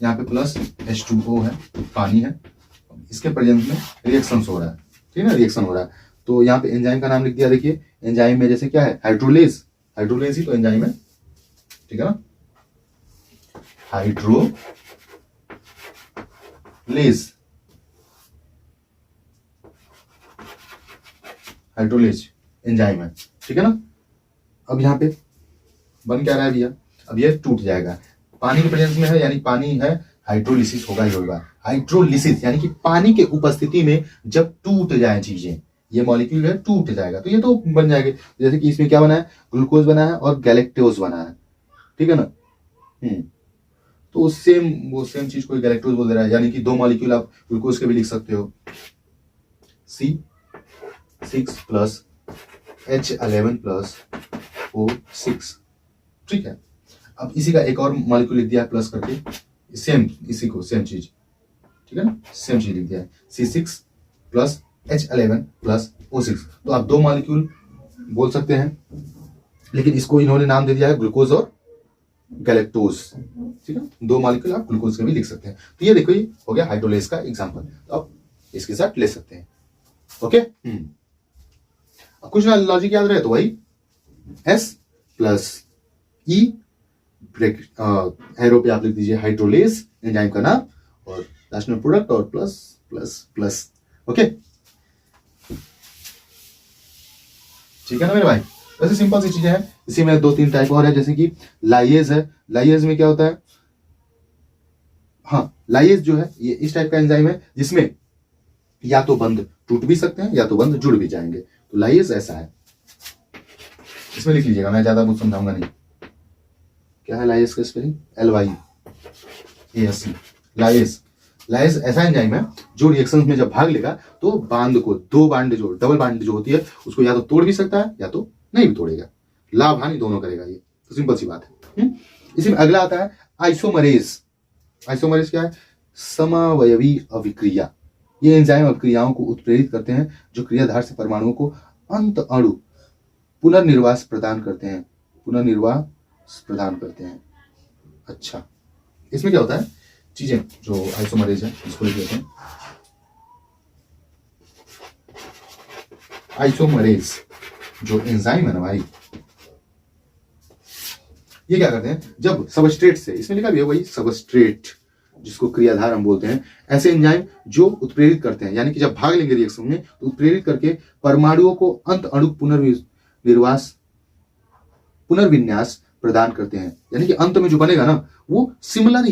यहाँ पे प्लस H2O है, पानी है, इसके प्रेजेंस में रिएक्शन हो रहा है, ठीक है ना, रिएक्शन हो रहा है। तो यहाँ पे एंजाइम का नाम लिख दिया। देखिए एंजाइम में जैसे क्या है, हाइड्रोलेस, हाइड्रोलेस ही तो एंजाइम है, ठीक है ना, हाइड्रोलेस, हाइड्रोलेस एंजाइम है, ठीक है ना। अब यहाँ पे बन क्या रहा है भैया, अब ये टूट जाएगा, पानी के प्रेजेंस में है, यानी पानी है, हाइड्रोलिसिस होगा ही होगा। हाइड्रोलिसिस यानी कि पानी के उपस्थिति में जब टूट जाए चीजें, ये मॉलिक्यूल है टूट जाएगा, तो ये तो बन जाएंगे। जैसे कि इसमें क्या बना है, ग्लूकोज बना है और गैलेक्टोज बना है, ठीक है ना। तो वो सेम चीज को गैलेक्टोज बोल दे रहा है, यानी कि 2 मॉलिक्यूल आप ग्लूकोज के भी लिख सकते हो, C6 plus H11 plus O6, ठीक है। अब इसी का एक और मॉलिक्यूल लिख दिया है प्लस करके, सेम इसी को सेम चीज, ठीक है ना, सेम चीज लिख दिया है, C6 plus H11 plus O6। तो आप 2 मॉलिक्यूल बोल सकते हैं, लेकिन इसको इन्होंने नाम दे दिया है ग्लूकोज और गैलेक्टोज, ठीक है। 2 मॉलिक्यूल आप ग्लूकोज के भी लिख सकते हैं। तो ये देखो, ये हो गया हाइड्रोलेस का एग्जांपल, तो आप इसके साथ ले सकते हैं। ओके, अब कुछ लॉजिक याद रहे तो वही S plus E, break arrow पे आप लिख दीजिए हाइड्रोलेस एंजाइम का नाम, और लास्ट में प्रोडक्ट और प्लस प्लस प्लस। ओके, ठीक है ना मेरे भाई। वैसे सिंपल सी चीजें हैं, इसी में 2-3 टाइप और है, जैसे कि लाइएज है। लाइएज में क्या होता है, हाँ, लाइएज जो है ये इस टाइप का एंजाइम है जिसमें या तो बंध टूट भी सकते हैं या तो बंध जुड़ भी जाएंगे। तो लाइएज ऐसा है, इसमें लिख लीजिएगा, मैं ज्यादा कुछ समझाऊंगा नहीं। क्या है लाइएज का स्पेलिंग, LYAS, लाइएज। लाइएज ऐसा एंजाइम है जो रिएक्शंस में जब भाग लेगा तो बांध को, 2 बांड जो डबल बांड जो होती है उसको या तो तोड़ भी सकता है या तो नहीं भी तोड़ेगा, लाभ हानि दोनों करेगा। ये तो सिंपल सी बात है। इसी में अगला आता है आइसोमरेज। आइसोमरेज क्या है, समवयवी अभिक्रिया। ये एंजाइम अभिक्रियाओं को उत्प्रेरित करते हैं जो क्रियाधार से परमाणुओं को अंत अणु पुनर्निर्वास प्रदान करते हैं, पुनर्निर्वास प्रदान करते हैं। अच्छा, इसमें क्या होता है, चीजें जो आइसोमरेज है इसको लिख लेते हैं। आइसोमरेज जो एंजाइम है ना भाई, ये क्या करते हैं, जब सबस्ट्रेट से, इसमें लिखा भी है वही सबस्ट्रेट जिसको क्रियाधार हम बोलते हैं, ऐसे एंजाइम जो उत्प्रेरित करते हैं, यानी कि जब भाग लेंगे रिएक्शन में तो उत्प्रेरित करके परमाणुओं को अंत अणु पुनर्विन्यास प्रदान करते हैं। यानी कि अंत में जो बनेगा ना वो सिमिलर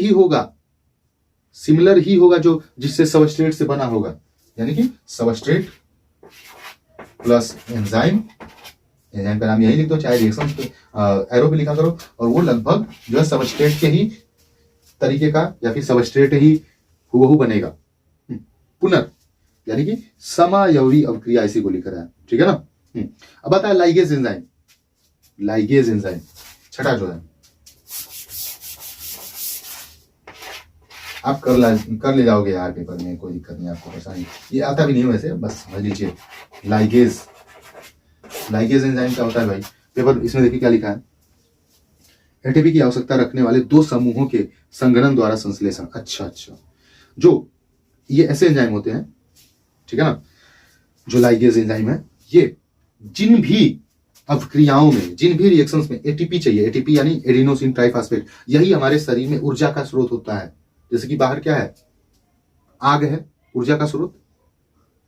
ही होगा जो जिससे सबस्ट्रेट से बना होगा, यानी कि सबस्ट्रेट प्लस एंजाइम। एंजाइम का नाम यही लिख दो, चाहे रिएक्शन एरो पे लिखा करो, और वो लगभग जो है सबस्ट्रेट के ही तरीके का या फिर सबस्ट्रेट ही हुबहू बनेगा। पुनर् यानी कि समायवी अभिक्रिया इसी को लिख रहा है, ठीक है ना। अब आता है लाइगेज एंजाइम। लाइगेज एंजाइम छठा जो है, आप कर ले जाओगे यार पेपर में, कोई दिक्कत नहीं आपको, परेशानी ये आता भी नहीं है वैसे, बस समझ लीजिए। लाइगेज एंजाइम क्या होता है भाई, पेपर इसमें देखिए क्या लिखा है, एटीपी की आवश्यकता रखने वाले दो समूहों के संघनन द्वारा संश्लेषण। अच्छा, जो ये ऐसे एंजाइम होते हैं, ठीक है ना, जो लाइगेज एंजाइम है, ये जिन भी अभिक्रियाओं में, जिन भी रिएक्शंस में एटीपी चाहिए, एटीपी यानी एडिनोसिन ट्राइफॉस्फेट, यही हमारे शरीर में ऊर्जा का स्रोत होता है। जैसे कि बाहर क्या है, आग है, ऊर्जा का स्रोत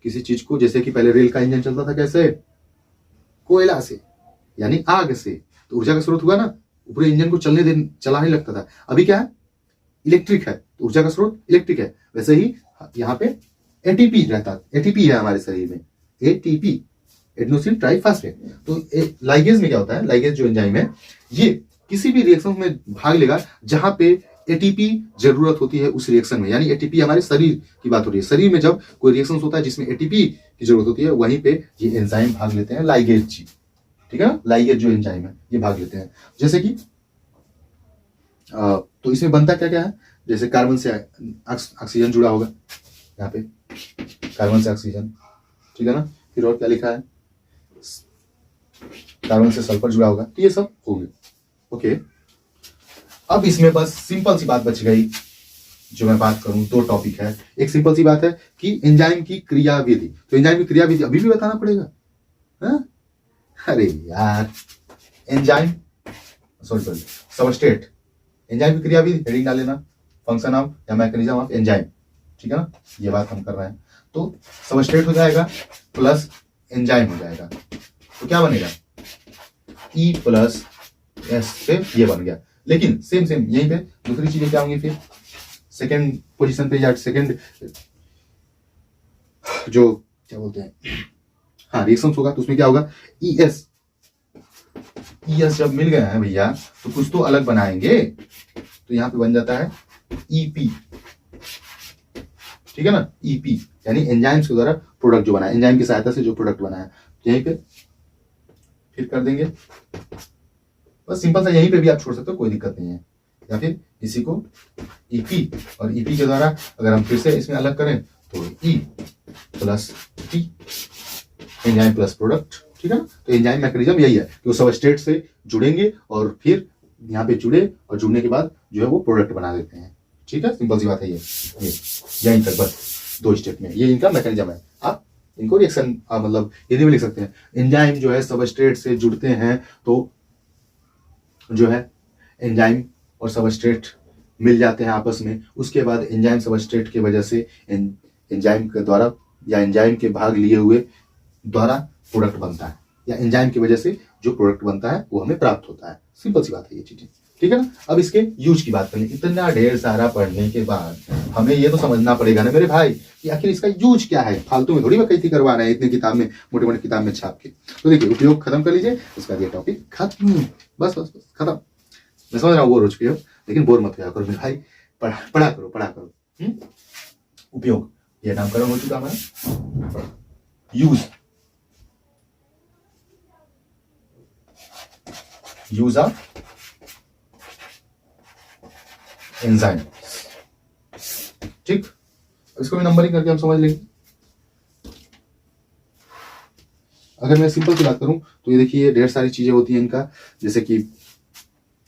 किसी चीज को, जैसे कि पहले रेल का इंजन चलता था कैसे, कोयला से यानी आग से, तो ऊर्जा का स्रोत हुआ ना, पूरे इंजन को चलाने लगता था। अभी क्या है, इलेक्ट्रिक है, तो ऊर्जा का स्रोत इलेक्ट्रिक है। वैसे ही यहाँ पे एटीपी रहता, एटीपी है हमारे शरीर में, एटीपी एडिनोसिन ट्राइफॉस्फेट। तो लाइगेज में क्या होता है, लाइगेज जो एंजाइम है, ये किसी भी रिएक्शन में भाग लेगा जहां पे एटीपी जरूरत होती है उस रिएक्शन में, यानी एटीपी हमारे शरीर की बात हो रही है, शरीर में जब कोई रिएक्शन होता है जिसमें एटीपी की जरूरत होती है, वहीं पे ये एंजाइम भाग लेते हैं, लाइगेज जी, ठीक है ना, लाइगेज जो एंजाइम है ये भाग लेते हैं। जैसे कि तो इसमें बनता क्या क्या है, जैसे कार्बन से ऑक्सीजन जुड़ा होगा, यहाँ पे कार्बन से ऑक्सीजन, ठीक है ना, फिर और क्या लिखा है, कार्बन से सल्फर जुड़ा होगा, तो ये सब होंगे। ओके, अब इसमें बस सिंपल सी बात बच गई, जो मैं बात करूं, दो टॉपिक है। एक सिंपल सी बात है कि एंजाइम की क्रियाविधि, तो एंजाइम की क्रियाविधि अभी भी बताना पड़ेगा, है? अरे यार, एंजाइम सॉरी सबस्ट्रेट, एंजाइम की क्रियाविधि हेडिंग डाल लेना, फंक्शन ऑफ या मैकेनिज्म ऑफ एंजाइम, ठीक है ना, ये बात हम कर रहे हैं। तो सबस्ट्रेट हो जाएगा प्लस एंजाइम हो जाएगा, तो क्या बनेगा, E प्लस एस से ये बन गया। लेकिन सेम यहीं पे दूसरी चीजें क्या होंगी, फिर सेकेंड पोजीशन पे या सेकेंड जो क्या बोलते हैं, हाँ रिएक्शन होगा, तो उसमें क्या होगा, ES जब मिल गया है भैया तो कुछ तो अलग बनाएंगे, तो यहां पे बन जाता है EP, ठीक है ना, EP यानी एंजाइम्स के द्वारा प्रोडक्ट जो बना है, एंजाइम की सहायता से जो प्रोडक्ट बना है, यहीं पे फिर कर देंगे, बस सिंपल सा, यहीं पे भी आप छोड़ सकते हो, कोई दिक्कत नहीं है। या फिर इसी को EP और EP के द्वारा अगर हम फिर से इसमें अलग करें तो E plus T, enzyme plus product, ठीक है ना। तो एंजाइम मैकेनिज्म यही है कि वो सबस्ट्रेट से जुड़ेंगे और फिर यहाँ पे जुड़े और जुड़ने के बाद जो है वो प्रोडक्ट बना देते हैं, ठीक है, सिंपल सी बात है ये यहीं तक, बस दो स्टेप में ये इनका मैकेनिज्म है। आप इनको रिएक्शन मतलब यदि में लिख सकते हैं, एंजाइम जो है सबस्ट्रेट से जुड़ते हैं तो जो है एंजाइम और सबस्ट्रेट मिल जाते हैं आपस में, उसके बाद एंजाइम सबस्ट्रेट की वजह से एंजाइम के द्वारा या एंजाइम के भाग लिए हुए द्वारा प्रोडक्ट बनता है, या एंजाइम की वजह से जो प्रोडक्ट बनता है वो हमें प्राप्त होता है। सिंपल सी बात है ये चीजें, ठीक है ना। अब इसके यूज की बात करें, इतना ढेर सारा पढ़ने के बाद हमें ये तो समझना पड़ेगा ना मेरे भाई कि आखिर इसका यूज क्या है, फालतू में थोड़ी वकैती करवा रहे हैं इतने किताब में, मोटे मोटे किताब में छाप के। तो देखिए उपयोग खत्म कर लीजिए, उसके बाद ये टॉपिक खत्म, बस खत्म। मैं समझ रहा हूँ बोर हो चुके हो, लेकिन बोर मत होया करो मेरे भाई, पढ़ा करो। उपयोग ये नामकरण हो चुका हमारा, यूज ऑफ एंजाइम, ठीक। इसको भी नंबरिंग करके हम समझ लेंगे। अगर मैं सिंपल की बात करूं तो ये देखिए ढेर सारी चीजें होती हैं इनका, जैसे कि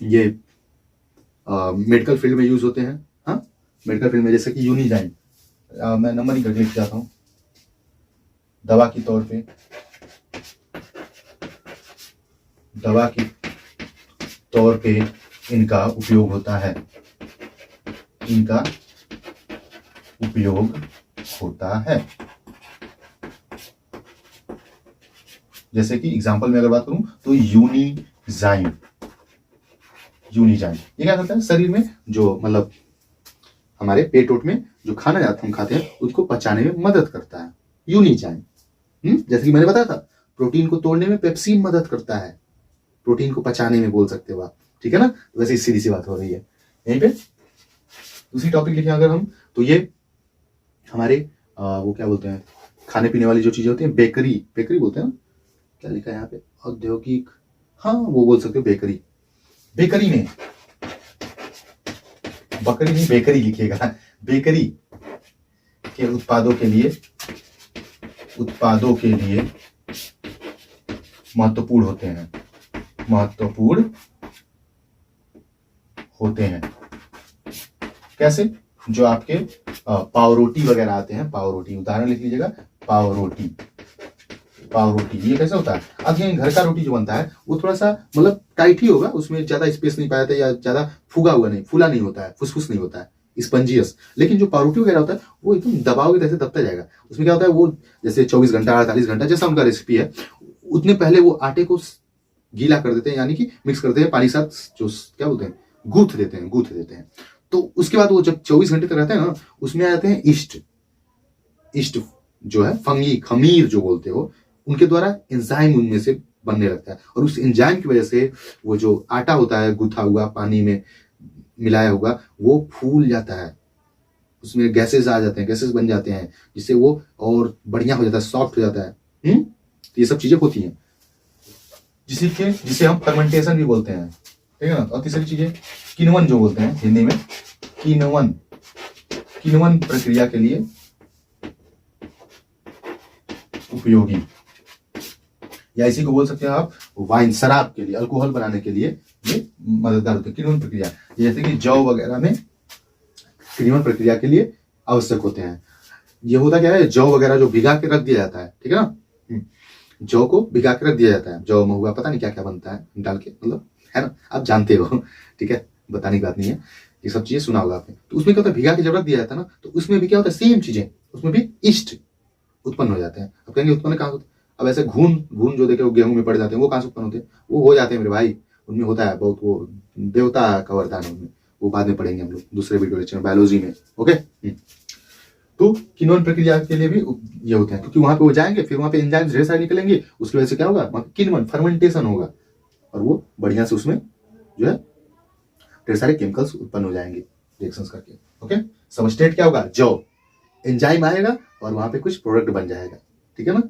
ये मेडिकल फील्ड में यूज होते हैं, हाँ मेडिकल फील्ड में, जैसे कि यूनिजाइम, मैं नंबरिंग करके लिख जाता हूं, दवा के तौर पे इनका उपयोग होता है, जैसे कि एग्जांपल में अगर बात करूं तो यूनिजाइम ये क्या करता है, शरीर में जो मतलब हमारे पेट ओट में जो खाना हम खाते हैं उसको पचाने में मदद करता है, यूनिजाइम। जैसे कि मैंने बताया था, प्रोटीन को तोड़ने में पेप्सिन मदद करता है, प्रोटीन को पचाने में बोल सकते हो आप, ठीक है ना। तो वैसे सीधी सी बात हो रही है। यहीं पे दूसरी टॉपिक लिखे अगर हम, तो ये हमारे वो क्या बोलते हैं, खाने पीने वाली जो चीजें होती हैं, बेकरी बोलते हैं ना, क्या लिखा है यहाँ पे, औद्योगिक, हाँ वो बोल सकते हो बेकरी में, बकरी नहीं बेकरी लिखिएगा, बेकरी के उत्पादों के लिए महत्वपूर्ण होते हैं। कैसे? जो आपके पावरोटी वगैरह आते हैं, पावरोटी, उदाहरण लिख लीजिएगा, पावरोटी। ये कैसे होता है? अब ये घर का रोटी जो बनता है वो थोड़ा सा मतलब टाइट ही होगा, उसमें ज्यादा स्पेस नहीं पाया था या ज्यादा फूला नहीं होता है, फुसफुस नहीं होता है, स्पंजियस। लेकिन जो पावरोटी वगैरह होता है वो एकदम दबाओगे जैसे दबता जाएगा। उसमें क्या होता है, वो जैसे 24 घंटा 48 घंटा जैसा उनका रेसिपी है, उतने पहले वो आटे को गीला कर देते हैं, यानी कि मिक्स करते हैं पानी साथ, जो क्या बोलते हैं, गूंथ देते हैं। तो उसके बाद वो जब 24 घंटे तक रहते हैं ना, उसमें आ जाते हैं ईस्ट जो है, फंगी, खमीर जो बोलते हो, उनके द्वारा एंजाइम उनमें से बनने लगता है, और उस एंजाइम की वजह से वो जो आटा होता है गुथा हुआ, पानी में मिलाया हुआ, वो फूल जाता है, उसमें गैसेस आ जाते हैं, गैसेस बन जाते हैं, जिससे वो और बढ़िया हो जाता है, सॉफ्ट हो जाता है। तो ये सब चीजें होती हैं, जिसे हम फर्मेंटेशन भी बोलते हैं, ठीक है ना। और तीसरी चीज है किण्वन, जो बोलते हैं हिंदी में किण्वन प्रक्रिया के लिए उपयोगी, या इसी को बोल सकते हैं आप वाइन, शराब के लिए, अल्कोहल बनाने के लिए ये मददगार होते हैं किण्वन प्रक्रिया। जैसे कि जौ वगैरह में किण्वन प्रक्रिया के लिए आवश्यक होते हैं। ये होता क्या है, जौ वगैरह जो भिगा के रख दिया जाता है, ठीक है ना, जौ को भिगा के रख दिया जाता है, जौ महुआ पता नहीं क्या क्या बनता है डाल के, मतलब है ना, आप जानते हो, ठीक है, बताने की बात नहीं है, ये सब चीजें सुना होगा आपने। तो उसमें क्या होता है, भिगा के जब रख दिया जाता है ना, तो उसमें भी क्या होता है, सेम चीजें, उसमें भी ईस्ट उत्पन्न हो जाते हैं। अब कहेंगे उत्पन्न कहाँ होते हैं? अब ऐसे घून जो देखे गेहूं में पड़ जाते हैं, वो कहाँ से उत्पन्न होते हैं? वो हो जाते हैं मेरे भाई, उनमें होता है बहुत, वो देवता का वरदान है उनमें, वो बाद में पढ़ेंगे हम लोग दूसरे वीडियो लेक्चर में, बायोलॉजी में, ओके। तो किण्वन प्रक्रिया के लिए भी ये होते हैं, क्योंकि वहां पे वो जाएंगे, फिर वहां पे एंजाइम्स ढेर सारे निकलेंगे, उसकी वजह से क्या होगा, वहां किण्वन, फर्मेंटेशन होगा, और वो बढ़िया से उसमें जो है ढेर सारे केमिकल्स उत्पन्न हो जाएंगे रिएक्शंस करके, ओके। सबस्ट्रेट क्या होगा, जौ, एंजाइम आएगा और वहां पे कुछ प्रोडक्ट बन जाएगा, ठीक है ना।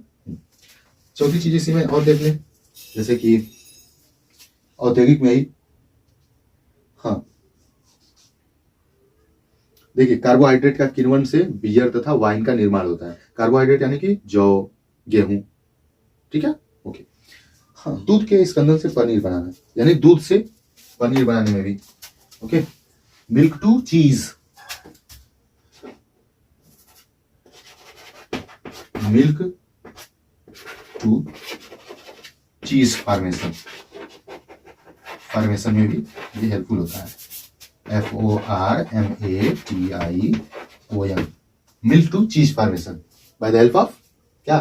चौथी चीज इसी में और देख लें, जैसे कि औद्योगिक में ही, हाँ देखिए, कार्बोहाइड्रेट का किण्वन से बियर तथा वाइन का निर्माण होता है। कार्बोहाइड्रेट यानी कि जौ, गेहूं, ठीक है, ओके। हाँ, दूध के स्कंदन से पनीर बनाना, यानी दूध से पनीर बनाने में भी, ओके। मिल्क टू चीज, मिल्क टू चीज फॉर्मेशन में भी ये हेल्पफुल होता है। FORMATION, मिल्क टू चीज formation by the help of क्या,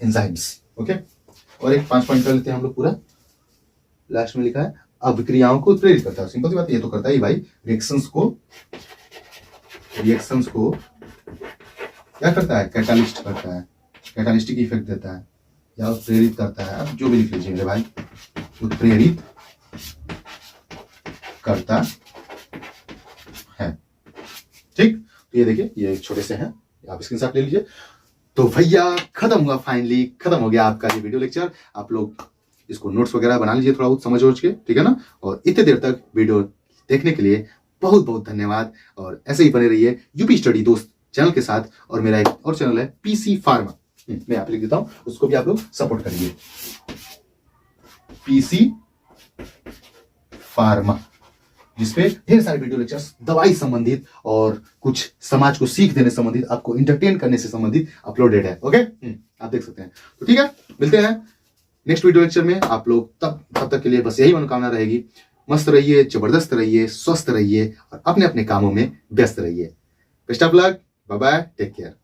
एंजाइम्स, ओके। और एक 5 पॉइंट कर लेते हैं हम लोग पूरा। लास्ट में लिखा है अभिक्रियाओं को प्रेरित करता है, सिंपल सी बात, ये तो करता ही भाई, रिएक्शंस को क्या करता है, कैटालिस्ट करता है, कैटालिस्टिक इफेक्ट देता है, या प्रेरित करता है, आप जो भी लिख लीजिए मेरे भाई, उत्प्रेरित करता है, ठीक। तो ये देखिए, ये छोटे से हैं, आप स्क्रीनशॉट ले लीजिए। तो भैया खत्म हुआ, फाइनली खत्म हो गया आपका ये वीडियो लेक्चर। आप लोग इसको नोट्स वगैरह बना लीजिए थोड़ा बहुत समझ के, ठीक है ना। और इतने देर तक वीडियो देखने के लिए बहुत बहुत धन्यवाद, और ऐसे ही बने रहिए यूपी स्टडी दोस्त चैनल के साथ। और मेरा एक और चैनल है पीसी फार्मा, मैं यहाँ पे लिख देता हूं, उसको भी आप लोग सपोर्ट करिए, पीसी फार्मा, जिसपे ढेर सारे वीडियो लेक्चर्स दवाई संबंधित और कुछ समाज को सीख देने संबंधित, आपको इंटरटेन करने से संबंधित अपलोडेड है, ओके। आप देख सकते हैं। तो ठीक है, मिलते हैं नेक्स्ट वीडियो लेक्चर में। आप लोग तब तक के लिए बस यही मनोकामना रहेगी, मस्त रहिए, जबरदस्त रहिए, स्वस्थ रहिए, और अपने अपने कामों में व्यस्त रहिए। Best of luck, bye bye, take care.